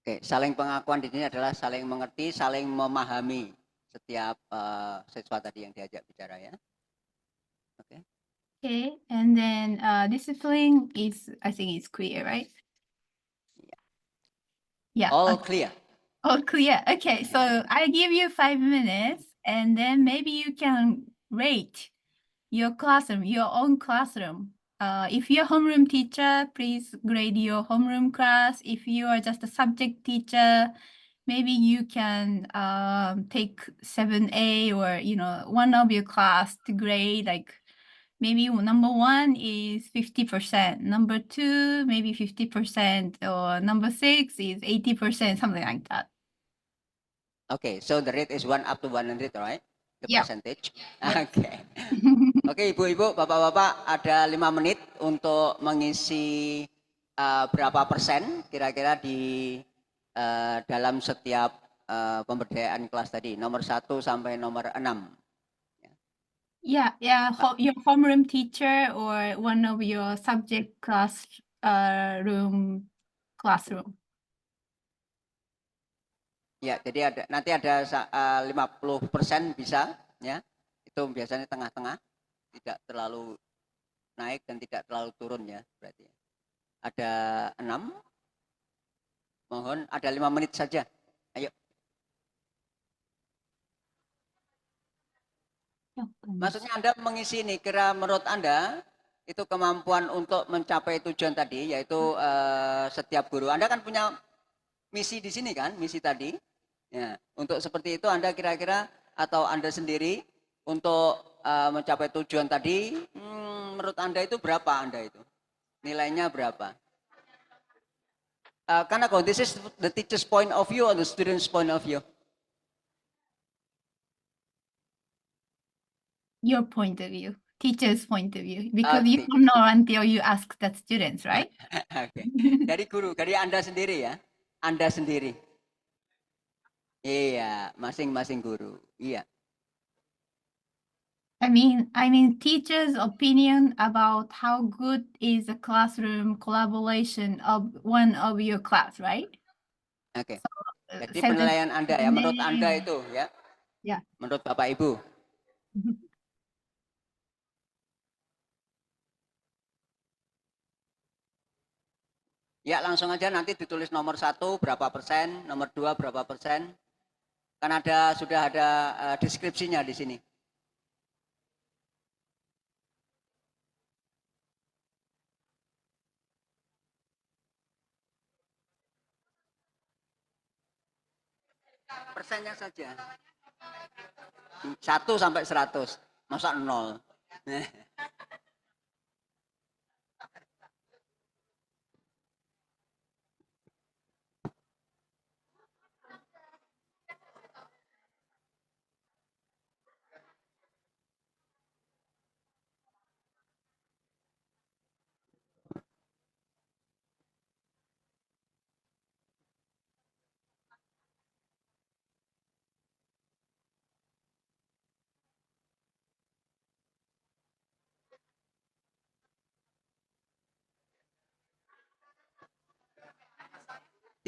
Oke, saling pengakuan di sini adalah saling mengerti, saling memahami setiap siswa tadi yang diajak bicara ya. Oke. Okay, and then discipline is, I think it's clear, right? Yeah. All okay. clear. All clear. Okay, so I give you 5 minutes, and then maybe you can rate your classroom, your own classroom. If you're a homeroom teacher, please grade your homeroom class. If you are just a subject teacher, maybe you can take 7A or one of your class to grade. Like maybe number 1 is 50%, number 2 maybe 50%, or number 6 is 80%, something like that. Okay, so the rate is 1 up to 100, right? The Yeah. percentage. Oke. Oke, ibu-ibu, bapak-bapak, ada 5 menit untuk mengisi berapa persen kira-kira di dalam setiap pemberdayaan kelas tadi, nomor 1 sampai nomor 6. Yeah, your homeroom teacher or one of your subject classroom. Ya, jadi nanti ada 50% bisa, ya. Itu biasanya tengah-tengah, tidak terlalu naik dan tidak terlalu turun ya, berarti. Ada 6. Mohon ada 5 menit saja. Ayo. Maksudnya Anda mengisi ini, kira menurut Anda itu kemampuan untuk mencapai tujuan tadi, yaitu setiap guru. Anda kan punya misi di sini kan, misi tadi. Ya, untuk seperti itu Anda kira-kira atau Anda sendiri untuk mencapai tujuan tadi, menurut Anda itu berapa Anda itu? Nilainya berapa? Kanako, this is the teacher's point of view or the student's point of view? Your point of view, teacher's point of view, because you don't know until you ask the students, right? Oke. Dari guru, dari Anda sendiri ya, Anda sendiri. Iya, masing-masing guru. Iya. I mean, teachers' opinion about how good is the classroom collaboration of one of your class, right? Oke. Jadi 7 penilaian Anda ya, menurut Anda itu ya. Ya. Menurut Bapak Ibu. Ya, langsung aja nanti ditulis nomor 1 berapa persen, nomor 2 berapa persen. Kan sudah ada deskripsinya di sini. Persennya saja. 1 sampai 100. Masa 0?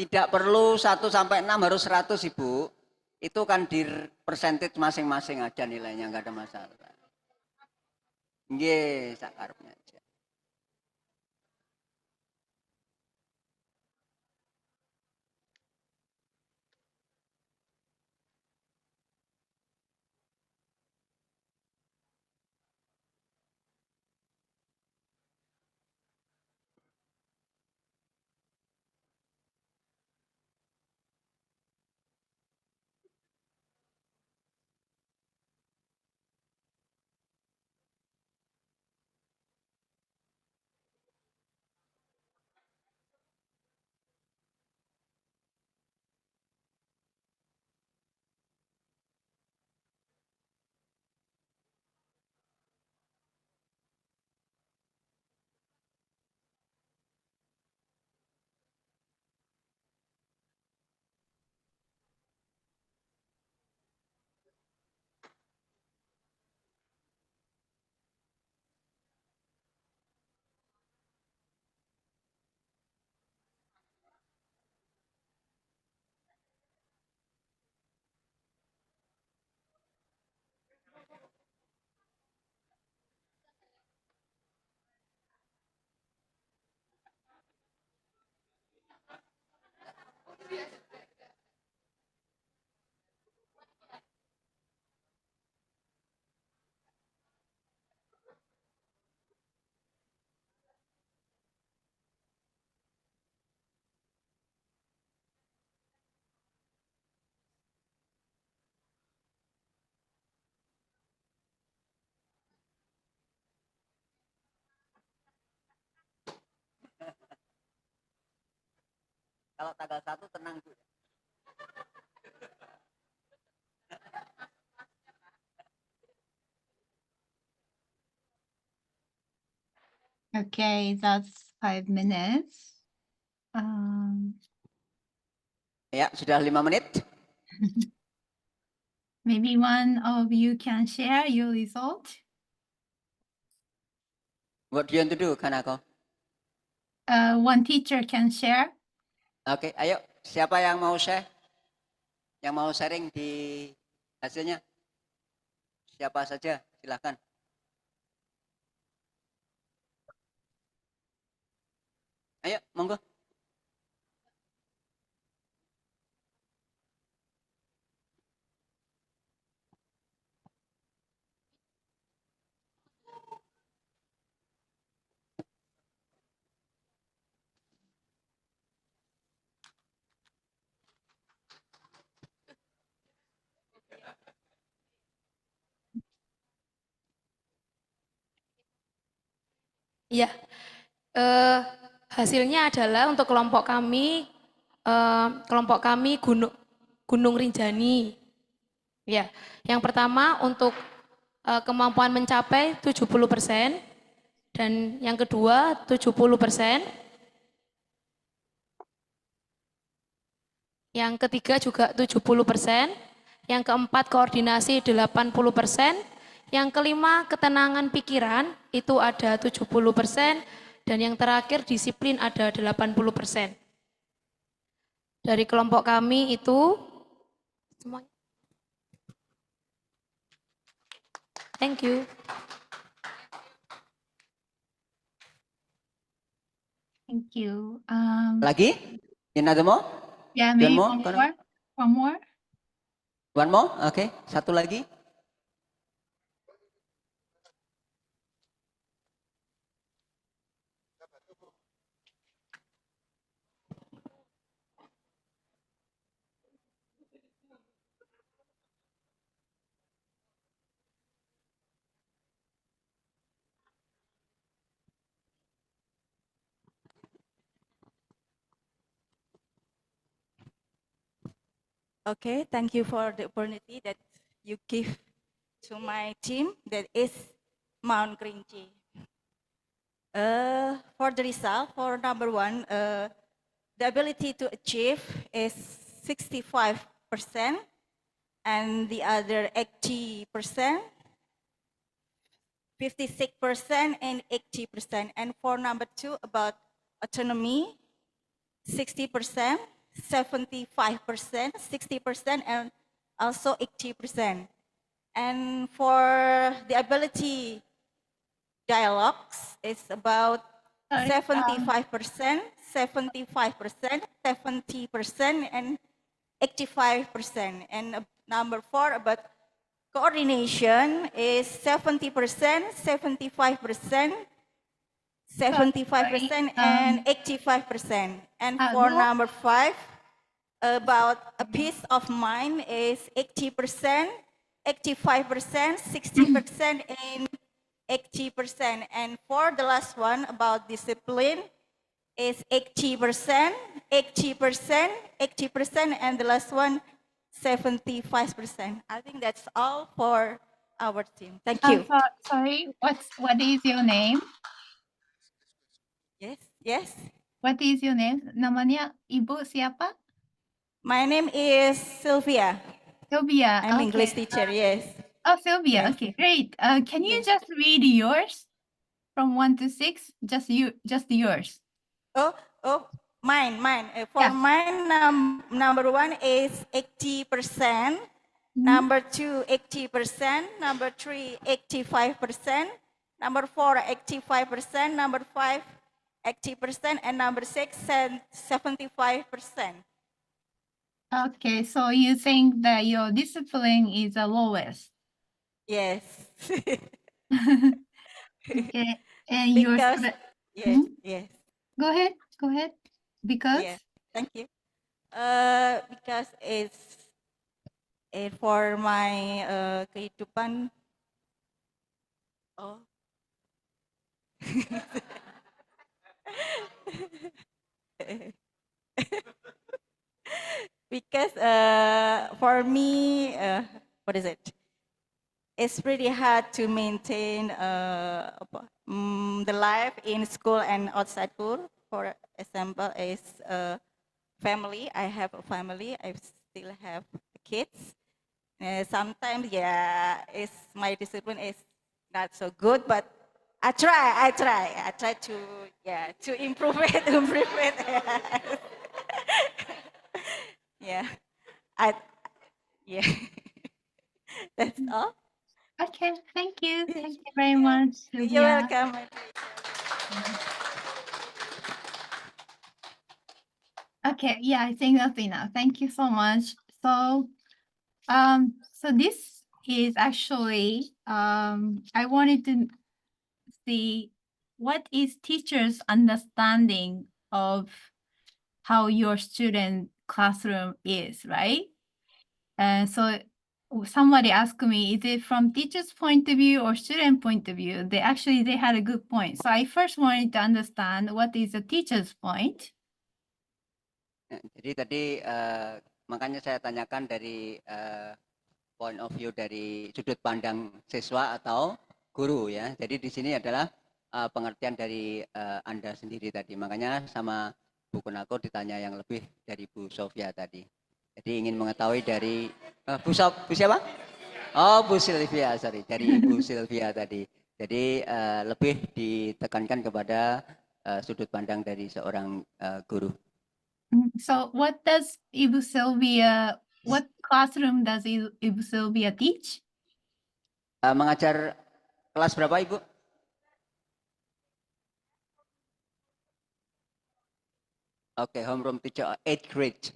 Tidak perlu 1 sampai 6 harus 100 Ibu. Itu kan di persentage masing-masing aja nilainya, nggak ada masalah. Nggih, sakarepnya aja. Kalau tanggal 1 tenang Bu. Okay, that's 5 minutes. Ya, sudah 5 menit. Maybe one of you can share your result. What do you want to do, Kanako? One teacher can share. Oke, ayo. Siapa yang mau share? Yang mau sharing di hasilnya? Siapa saja, silahkan. Ayo, monggo. Iya, hasilnya adalah untuk kelompok kami Gunung Rinjani. Ya, yang pertama untuk kemampuan mencapai 70% dan yang kedua 70%. Yang ketiga juga 70%, yang keempat koordinasi 80%, yang kelima ketenangan pikiran itu ada 70%, dan yang terakhir disiplin ada 80%. Dari kelompok kami itu semuanya. Thank you. Thank you. Lagi? Another more? Yeah, maybe more, one Kak? more. One more. One more? Oke, satu lagi. Okay, thank you for the opportunity that you give to my team, that is Mount Kerinci. For the result, for number 1, the ability to achieve is 65%, and the other 80%, 56%, and 80%. And for number 2, about autonomy, 60%, 75%, 60%, and also 80%. And for the ability dialogues, it's about Sorry, 75%, 75%, 70%, and 85%. And number 4, about coordination is 70%, 75%, 75%, and 85%. And for go- number 5, about a peace of mind is 80%, 85%, 60%, and 80%. And for the last one, about discipline, is 80%, 80%, 80%, and the last one, 75%. I think that's all for our team. Thank you. sorry, what is your name? Yes, yes. What is your name? Namanya Ibu siapa? My name is Sylvia. Sylvia. I'm okay. English teacher, yes. Oh, Sylvia. Yes. Okay, great. Can you Yes. just read yours from 1 to 6? Just yours. Oh, mine. For Yeah. mine, number 1 is 80%. Number 2, 80%. Number 3, 85%. Number 4, 85%. Number 5, 80%. And number 6, 75%. Okay, so you think that your discipline is the lowest. Yes. Okay, and your Because, yes, Mhm. yes. Go ahead. Because Yeah, thank you. Because it's for my kehidupan. Oh. Because for me, what is it? It's really hard to maintain the life in school and outside school. For example, is family. I have a family. I still have kids. Sometimes, yeah, it's my discipline is not so good, but I try to improve it, yeah, yeah, that's all. okay, thank you very much, You're Sylvia. welcome. Okay, yeah, I think that's enough. Thank you so much. So, so this is actually, I wanted to see what is teachers' understanding of how your student classroom is, right? And so somebody asked me, is it from teacher's point of view or student point of view? They had a good point. So I first wanted to understand what is the teacher's point. Jadi tadi makanya saya tanyakan dari point of view dari sudut pandang siswa atau guru ya. Jadi di sini adalah pengertian dari Anda sendiri tadi. Makanya sama Bu Kunako ditanya yang lebih dari Bu Sofia tadi. Jadi ingin mengetahui dari Bu siapa? Oh, Bu Sylvia, sorry, dari Bu Sylvia tadi. Jadi lebih ditekankan kepada sudut pandang dari seorang guru. So what does Ibu Sylvia, what classroom does Ibu Sylvia teach? Mengajar kelas berapa, Ibu? Okay, homeroom teacher 8th grade.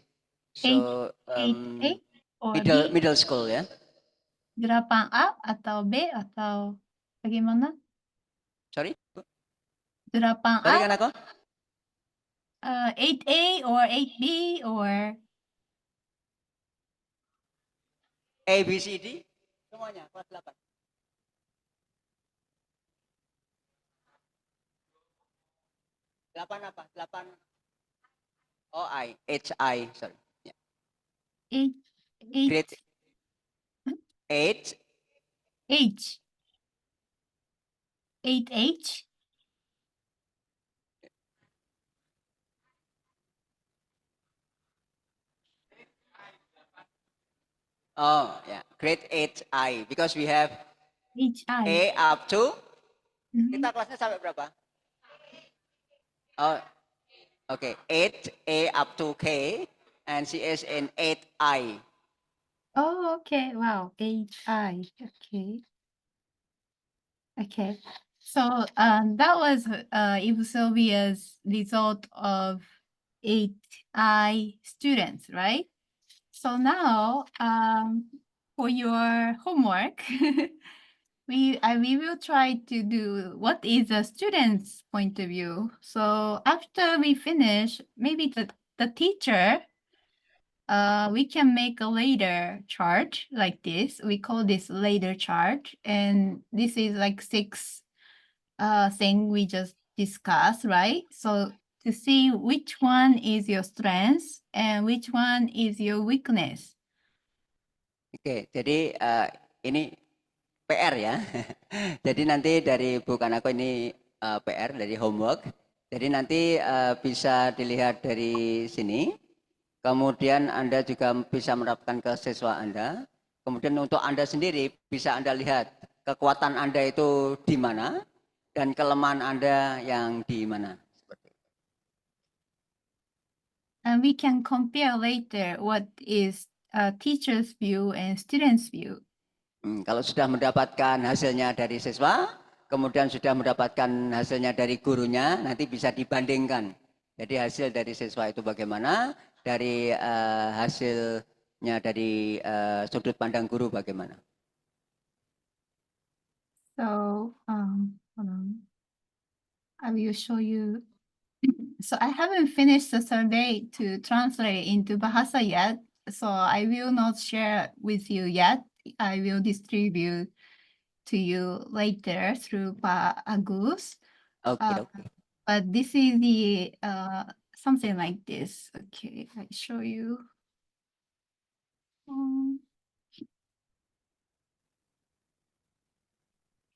So 8A or middle school ya. 8A atau B atau bagaimana? Sorry? 8A, Sorry kan aku? 8A or 8B or A, B, C, D? Semuanya, kelas 8. Delapan apa? 8. Oh, HI, sorry. Yeah. 8, Grade 8. H. 8H. Oh, yeah. Grade 8I. Because we have HI. A up to. Kita kelasnya sampai berapa? Oh, okay. 8A up to K. and she is in 8I. Oh, okay. Wow. HI. Okay. Okay. So that was Ibu Sylvia's result of 8I students, right? So now for your homework, we will try to do what is a student's point of view. So after we finish, maybe the teacher we can make a later chart like this. We call this later chart. And this is like 6 thing we just discussed, right? So to see which one is your strength and which one is your weakness. Oke, jadi ini PR ya. Jadi nanti dari Bu Kanako ini PR dari homework. Jadi nanti bisa dilihat dari sini. Kemudian Anda juga bisa menerapkan ke siswa Anda. Kemudian untuk Anda sendiri bisa Anda lihat kekuatan Anda itu di mana dan kelemahan Anda yang di mana. And we can compare later what is teacher's view and student's view. Kalau sudah mendapatkan hasilnya dari siswa, kemudian sudah mendapatkan hasilnya dari gurunya, nanti bisa dibandingkan. Jadi hasil dari siswa itu bagaimana, dari hasilnya dari sudut pandang guru bagaimana. So, hold on. I will show you. So I haven't finished the survey to translate into Bahasa yet. So I will not share with you yet. I will distribute to you later through Pak Agus. Okay. But this is the something like this. Okay, I show you.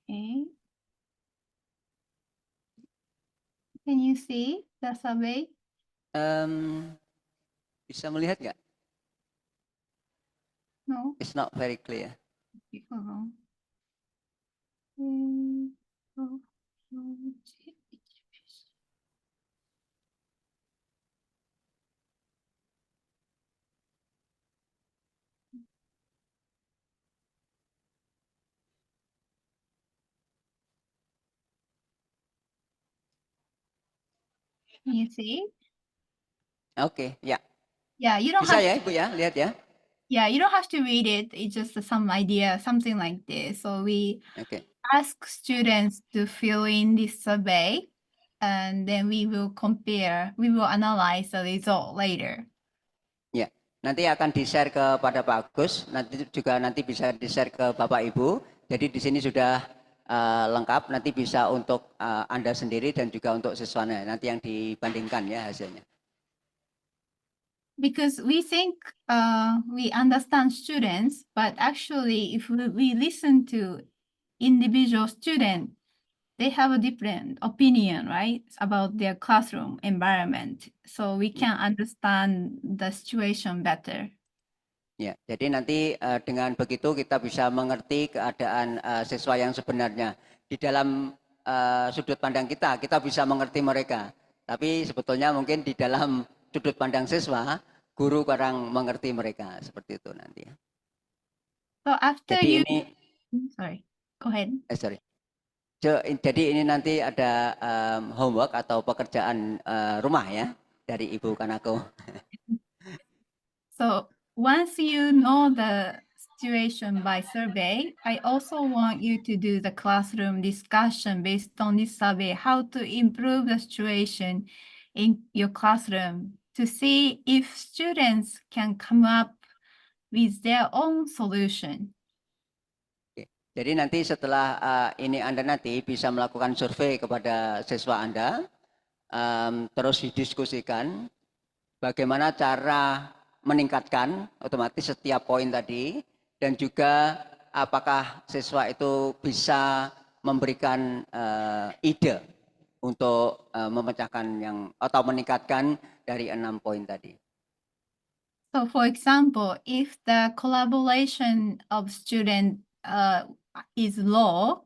Okay. Can you see the survey? Bisa melihat nggak? No. It's not very clear. Okay, hold on. Can you see? Oke, ya. Yeah, you don't Bisa have ya Ibu ya, lihat ya. Yeah, you don't have to read it. It's just some idea, something like this. So we ask students to fill in this survey, and then we will compare, we will analyze the result later. Ya, nanti akan di-share kepada Pak Agus, nanti juga bisa di-share ke Bapak Ibu. Jadi di sini sudah lengkap, nanti bisa untuk Anda sendiri dan juga untuk siswanya, nanti yang dibandingkan ya hasilnya. Because we think we understand students, but actually if we listen to individual student, they have a different opinion, right, about their classroom environment. So we can understand the situation better. Ya, jadi nanti dengan begitu kita bisa mengerti keadaan siswa yang sebenarnya. Di dalam sudut pandang kita bisa mengerti mereka. Tapi sebetulnya mungkin di dalam sudut pandang siswa, guru kurang mengerti mereka, seperti itu nanti ya. So after jadi you, sorry, go ahead. Sorry. Jadi ini nanti ada homework atau pekerjaan rumah ya dari Ibu Kanako. So once you know the situation by survey, I also want you to do the classroom discussion based on this survey, how to improve the situation in your classroom to see if students can come up with their own solution. Jadi nanti setelah ini Anda nanti bisa melakukan survei kepada siswa Anda, terus didiskusikan bagaimana cara meningkatkan otomatis setiap poin tadi, dan juga apakah siswa itu bisa memberikan ide untuk memecahkan yang atau meningkatkan dari 6 poin tadi. So for example, if the collaboration of student is low,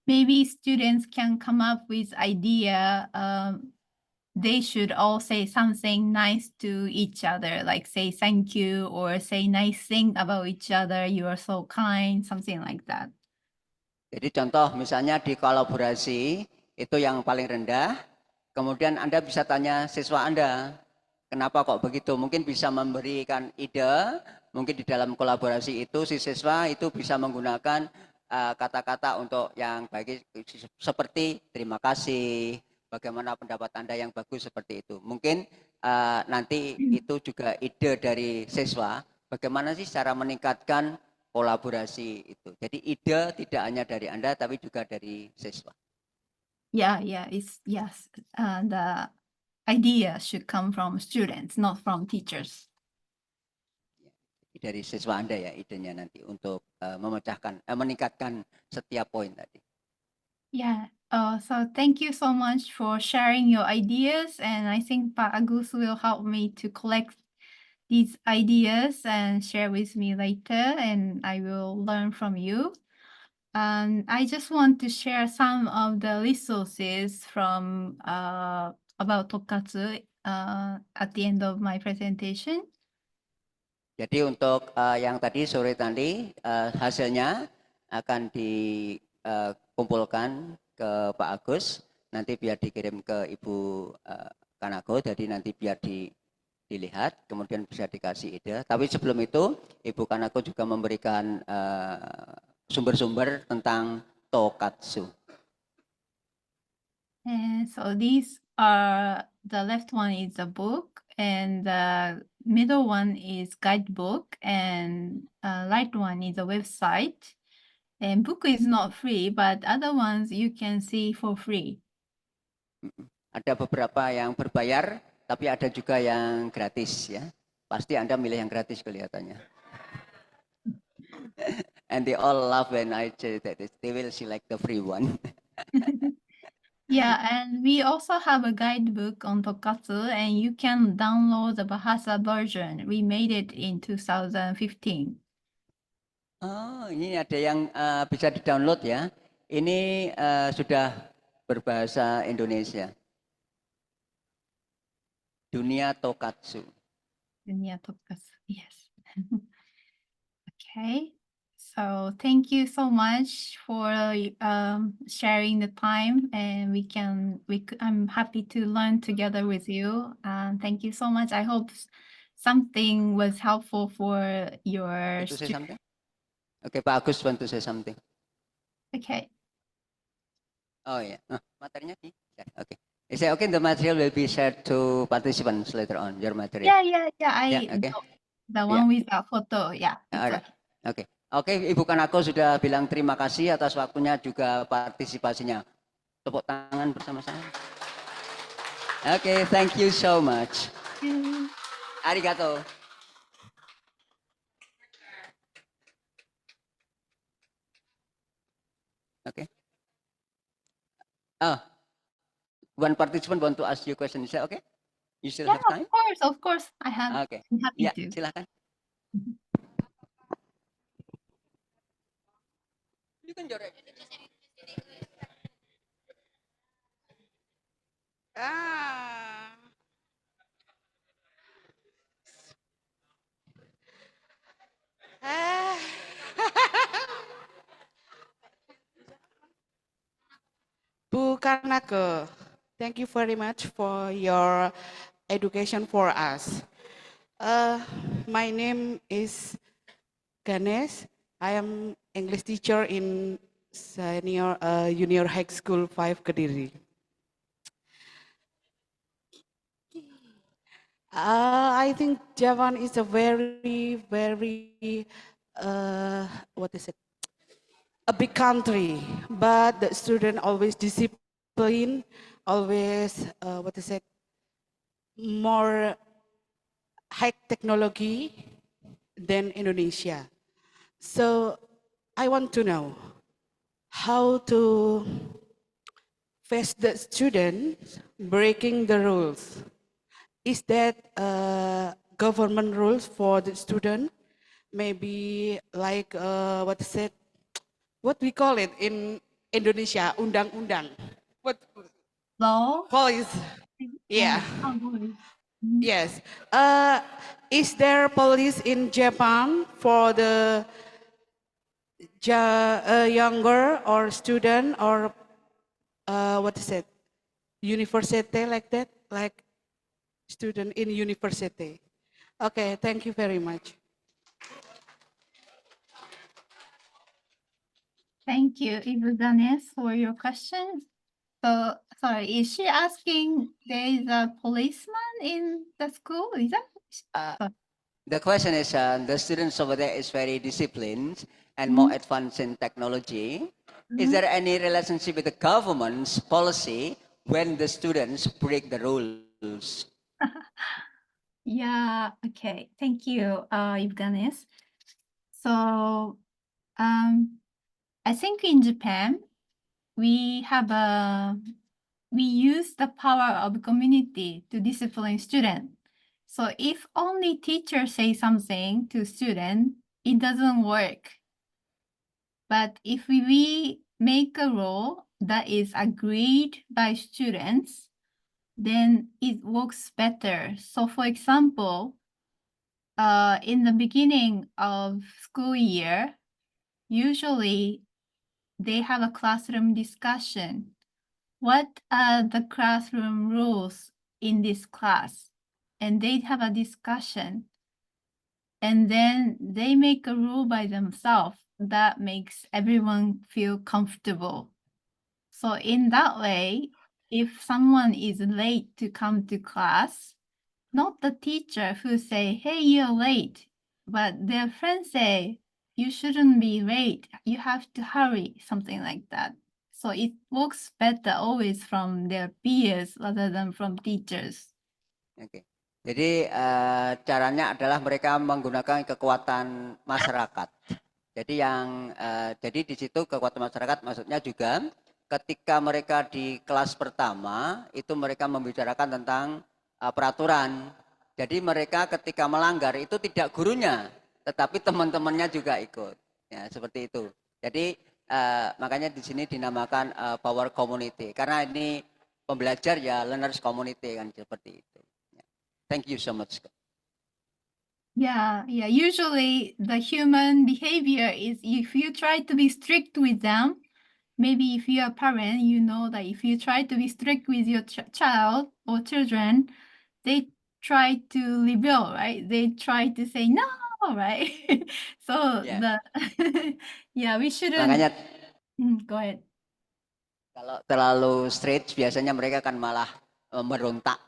maybe students can come up with idea they should all say something nice to each other, like say thank you or say nice thing about each other. You are so kind, something like that. Jadi contoh misalnya di kolaborasi itu yang paling rendah, kemudian Anda bisa tanya siswa Anda, kenapa kok begitu? Mungkin bisa memberikan ide, mungkin di dalam kolaborasi itu si siswa itu bisa menggunakan kata-kata untuk yang baik seperti terima kasih, bagaimana pendapat Anda yang bagus seperti itu. Mungkin nanti itu juga ide dari siswa, bagaimana sih cara meningkatkan kolaborasi itu. Jadi ide tidak hanya dari Anda tapi juga dari siswa. Yeah, it's yes. The idea should come from students, not from teachers. Dari siswa Anda ya idenya nanti untuk memecahkan, meningkatkan setiap poin tadi. Yeah. So thank you so much for sharing your ideas, and I think Pak Agus will help me to collect these ideas and share with me later, and I will learn from you. And I just want to share some of the resources from about Tokkatsu at the end of my presentation. Jadi untuk yang tadi sore tadi hasilnya akan dikumpulkan ke Pak Agus, nanti biar dikirim ke Ibu Kanako, jadi nanti biar dilihat, kemudian bisa dikasih ide. Tapi sebelum itu, Ibu Kanako juga memberikan sumber-sumber tentang Tokkatsu. And so these are, the left one is a book, and the middle one is guidebook, and right one is a website. And book is not free, but other ones you can see for free. Ada beberapa yang berbayar, tapi ada juga yang gratis ya. Pasti Anda milih yang gratis kelihatannya. And they all laugh when I say that they will select the free one. Yeah, and we also have a guidebook on Tokkatsu, and you can download the Bahasa version. We made it in 2015. Oh, ini ada yang bisa di-download ya. Ini sudah berbahasa Indonesia. Dunia Tokkatsu. Dunia Tokkatsu, yes. Okay, so thank you so much for sharing the time, and I'm happy to learn together with you. Thank you so much. I hope something was helpful for your Want to say something? Okay, Pak Agus want to say something. Okay. Oh yeah, materinya di share. Okay. Is it okay? The material will be shared to participants later on. Your material. Yeah. Okay. The one without photo, yeah. Alright. Oke, Ibu Kanako sudah bilang terima kasih atas waktunya juga partisipasinya. Tepuk tangan bersama-sama. Oke, thank you so much. Arigato. Okay. One participant want to ask you a question. Is that okay? You still have time? Of course. I have. Okay. I'm happy Ya, to. silakan. You can jorek. Bu Kanako, thank you very much for your education for us. My name is Ganesh. I am English teacher in Junior High School 5 Kediri. I think Japan is a very a big country, but the student always disciplined, always more high technology than Indonesia. So I want to know how to face the students breaking the rules. Is that government rules for the student? Maybe like what we call it in Indonesia, undang-undang. What Law? police? Yeah. Oh, boy. Yes. Is there police in Japan for the younger or student or what is it? University like that? Like student in university. Okay, thank you very much. Thank you, Ibu Ganesh, for your question. So, sorry, is she asking there is a policeman in the school? Is that? The question is, the students over there is very disciplined and more advanced in technology. Is there any relationship with the government's policy when the students break the rules? Yeah, okay. Thank you, Evgenes. So, I think in Japan, we use the power of community to discipline students. So if only teacher say something to student, it doesn't work. But if we make a rule that is agreed by students, then it works better. So for example, in the beginning of school year, usually they have a classroom discussion. What are the classroom rules in this class? And they have a discussion. And then they make a rule by themselves that makes everyone feel comfortable. So in that way, if someone is late to come to class, not the teacher who say, hey, you're late, but their friends say, you shouldn't be late, you have to hurry, something like that. So it works better always from their peers rather than from teachers. Oke. Jadi caranya adalah mereka menggunakan kekuatan masyarakat. Jadi di situ kekuatan masyarakat maksudnya juga ketika mereka di kelas pertama itu mereka membicarakan tentang peraturan. Jadi mereka ketika melanggar itu tidak gurunya, tetapi teman-temannya juga ikut. Ya, seperti itu. Jadi makanya di sini dinamakan power community karena ini pembelajar ya learners community kan seperti itu. Thank you so much. Yeah. Usually the human behavior is if you try to be strict with them, maybe if you're a parent, you know that if you try to be strict with your child or children, they try to rebel, right? They try to say no, right? So Yeah. we shouldn't. Makanya Go ahead. kalau terlalu straight biasanya mereka akan malah memberontak,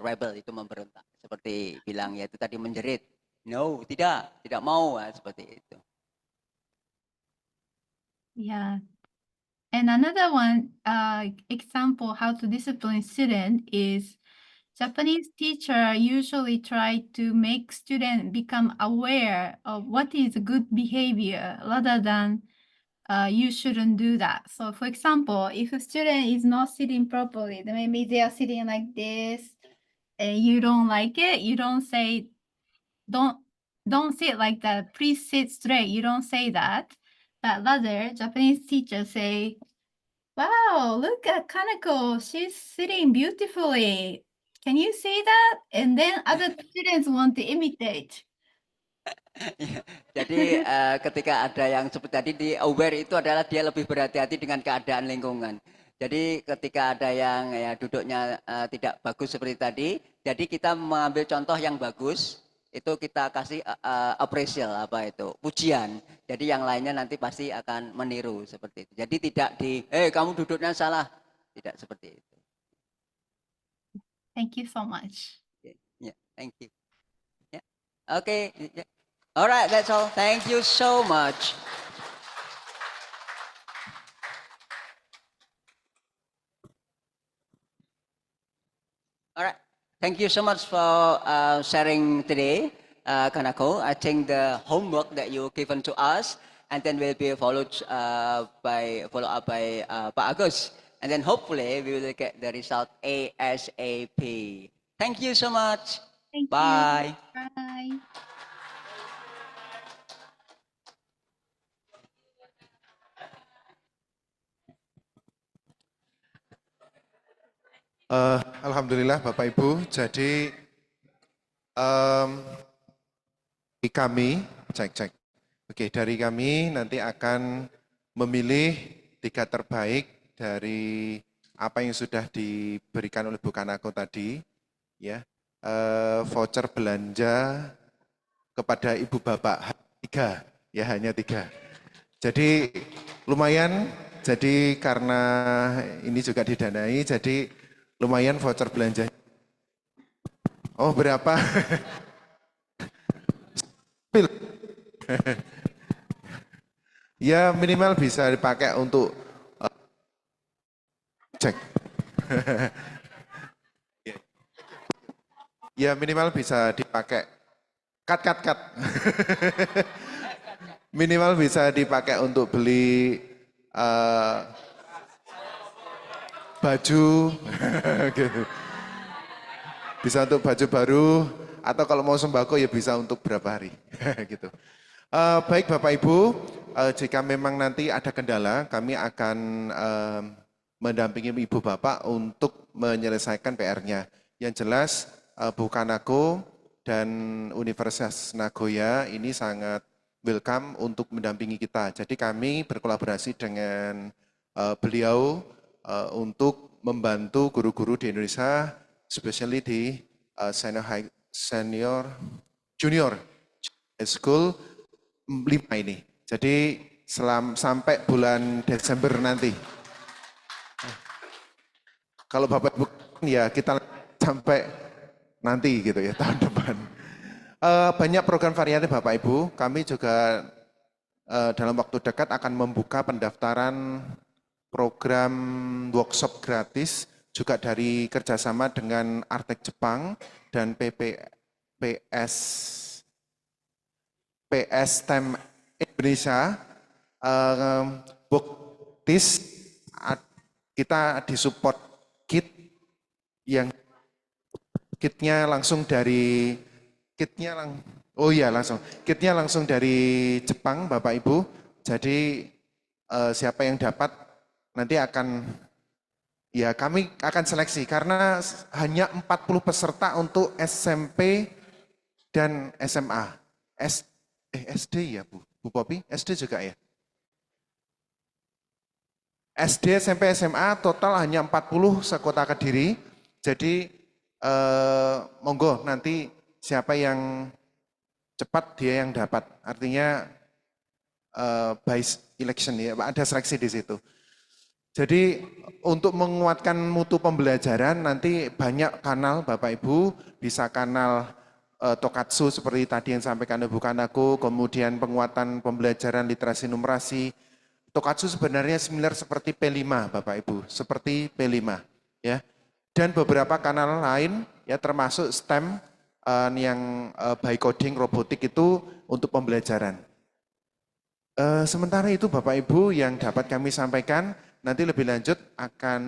rebel itu memberontak. Seperti bilang ya itu tadi menjerit. No, tidak mau, seperti itu. Yeah. And another one example how to discipline student is Japanese teacher usually try to make student become aware of what is good behavior rather than you shouldn't do that. So for example, if a student is not sitting properly, then maybe they are sitting like this and you don't like it, you don't say, don't sit like that, please sit straight. You don't say that. But rather, Japanese teachers say, wow, look at Kaneko, she's sitting beautifully. Can you see that? And then other students want to imitate. Jadi ketika ada yang seperti tadi di aware itu adalah dia lebih berhati-hati dengan keadaan lingkungan. Jadi ketika ada yang ya duduknya tidak bagus seperti tadi, jadi kita mengambil contoh yang bagus, itu kita kasih appraisal pujian. Jadi yang lainnya nanti pasti akan meniru seperti itu. Jadi tidak kamu duduknya salah, tidak seperti itu. Thank you so much. Yeah, thank you. Yeah. Okay. Yeah. All right, that's all. Thank you so much. All right. Thank you so much for sharing today, Kanako. I think the homework that you've given to us, and then will be followed up by Pak Agus. And then hopefully we will get the result ASAP. Thank you so much. Thank Bye. you. Bye. Alhamdulillah Bapak Ibu, jadi di kami, cek. Oke, dari kami nanti akan memilih 3 terbaik dari apa yang sudah diberikan oleh Bu Kanako tadi, ya, voucher belanja kepada ibu bapak 3, ya hanya 3. Jadi lumayan, jadi karena ini juga didanai, jadi lumayan voucher belanja. Oh berapa? Ya minimal bisa dipakai untuk cek. Ya minimal bisa dipakai. Cut. Minimal bisa dipakai untuk beli baju, gitu. Bisa untuk baju baru, atau kalau mau sembako ya bisa untuk berapa hari, gitu. Baik Bapak Ibu, jika memang nanti ada kendala, kami akan mendampingi Ibu Bapak untuk menyelesaikan PR-nya. Yang jelas, Bu Kanako dan Universitas Nagoya ini sangat welcome untuk mendampingi kita. Jadi kami berkolaborasi dengan beliau untuk membantu guru-guru di Indonesia, especially di junior high school 5 ini. Jadi sampai bulan Desember nanti. Kalau Bapak Ibu ya kita sampai nanti gitu ya tahun depan. Banyak program variatif Bapak Ibu. Kami juga dalam waktu dekat akan membuka pendaftaran program workshop gratis juga dari kerjasama dengan Artek Jepang dan PS STEM Indonesia. Buktis kita disupport kit yang kitnya langsung dari kitnya langsung dari Jepang Bapak Ibu. Jadi siapa yang dapat nanti kami akan seleksi karena hanya 40 peserta untuk SMP dan SMA. SD ya Bu Popi? SD juga ya? SD, SMP, SMA total hanya 40 sekota Kediri. Jadi monggo nanti siapa yang cepat dia yang dapat. Artinya by election ya, ada seleksi di situ. Jadi untuk menguatkan mutu pembelajaran nanti banyak kanal Bapak Ibu, bisa kanal Tokatsu seperti tadi yang sampaikan Ibu Kanako, kemudian penguatan pembelajaran literasi numerasi. Tokatsu sebenarnya similar seperti P5 Bapak Ibu, seperti P5 ya. Dan beberapa kanal lain ya termasuk STEM yang by coding robotik itu untuk pembelajaran. Sementara itu Bapak Ibu yang dapat kami sampaikan, nanti lebih lanjut akan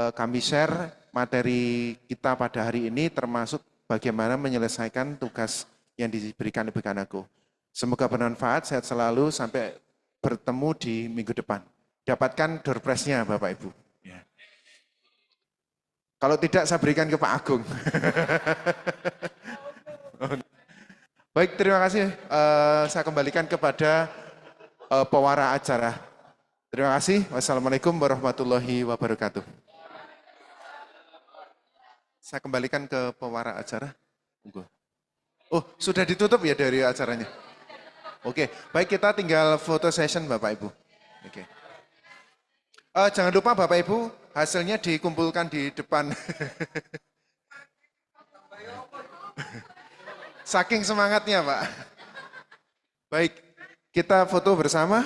kami share materi kita pada hari ini termasuk bagaimana menyelesaikan tugas yang diberikan Ibu Kanako. Semoga bermanfaat, sehat selalu, sampai bertemu di minggu depan. Dapatkan door prize-nya Bapak Ibu. Ya. Kalau tidak saya berikan ke Pak Agung. Baik, terima kasih. Saya kembalikan kepada pewara acara. Terima kasih. Wassalamualaikum warahmatullahi wabarakatuh. Saya kembalikan ke pewara acara. Oh, sudah ditutup ya dari acaranya? Oke, baik kita tinggal foto session Bapak Ibu. Oke. Jangan lupa Bapak Ibu, hasilnya dikumpulkan di depan. Saking semangatnya Pak. Baik, kita foto bersama.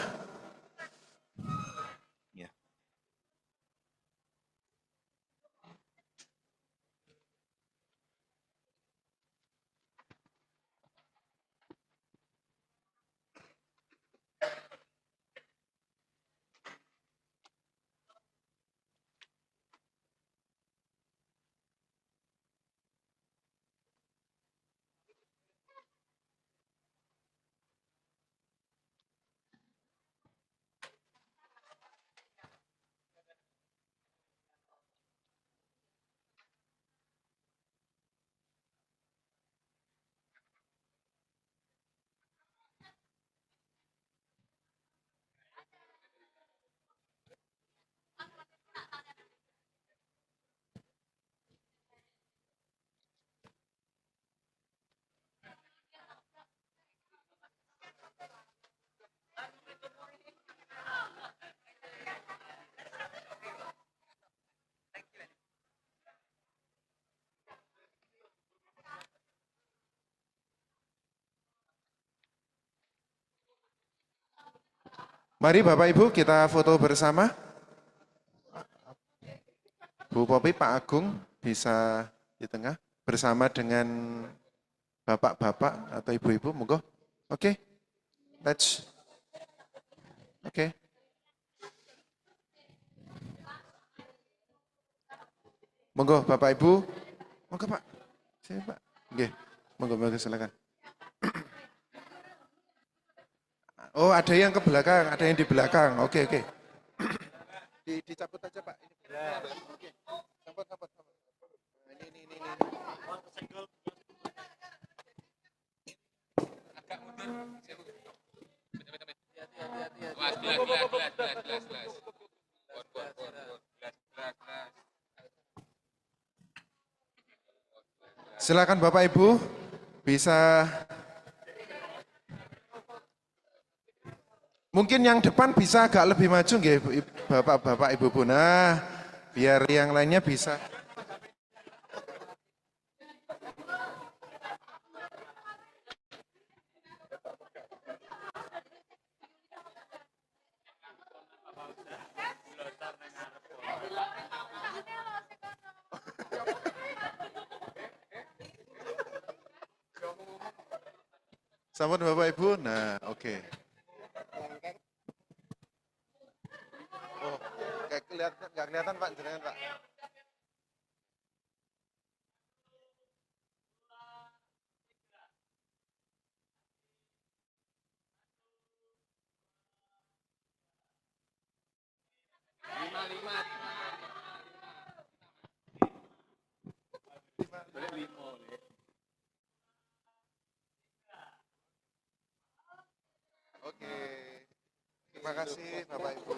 Mari Bapak Ibu kita foto bersama. Bu Popi, Pak Agung bisa di tengah bersama dengan bapak-bapak atau ibu-ibu, monggo. Oke, oke. Monggo Bapak Ibu, monggo Pak, sini Pak. Oke, monggo silakan. Oh, ada yang ke belakang, ada yang di belakang. Oke. Dicabut aja Pak. Oke. Cabut. Ini. Agak mundur. Gelas. Silakan Bapak Ibu bisa. Mungkin yang depan bisa agak lebih maju nggih Bapak Ibu. Nah, biar yang lainnya bisa. Sampun Bapak Ibu. Nah, oke. Oh, nggak kelihatan Pak, jenengan Pak. Oke. Terima kasih Bapak Ibu.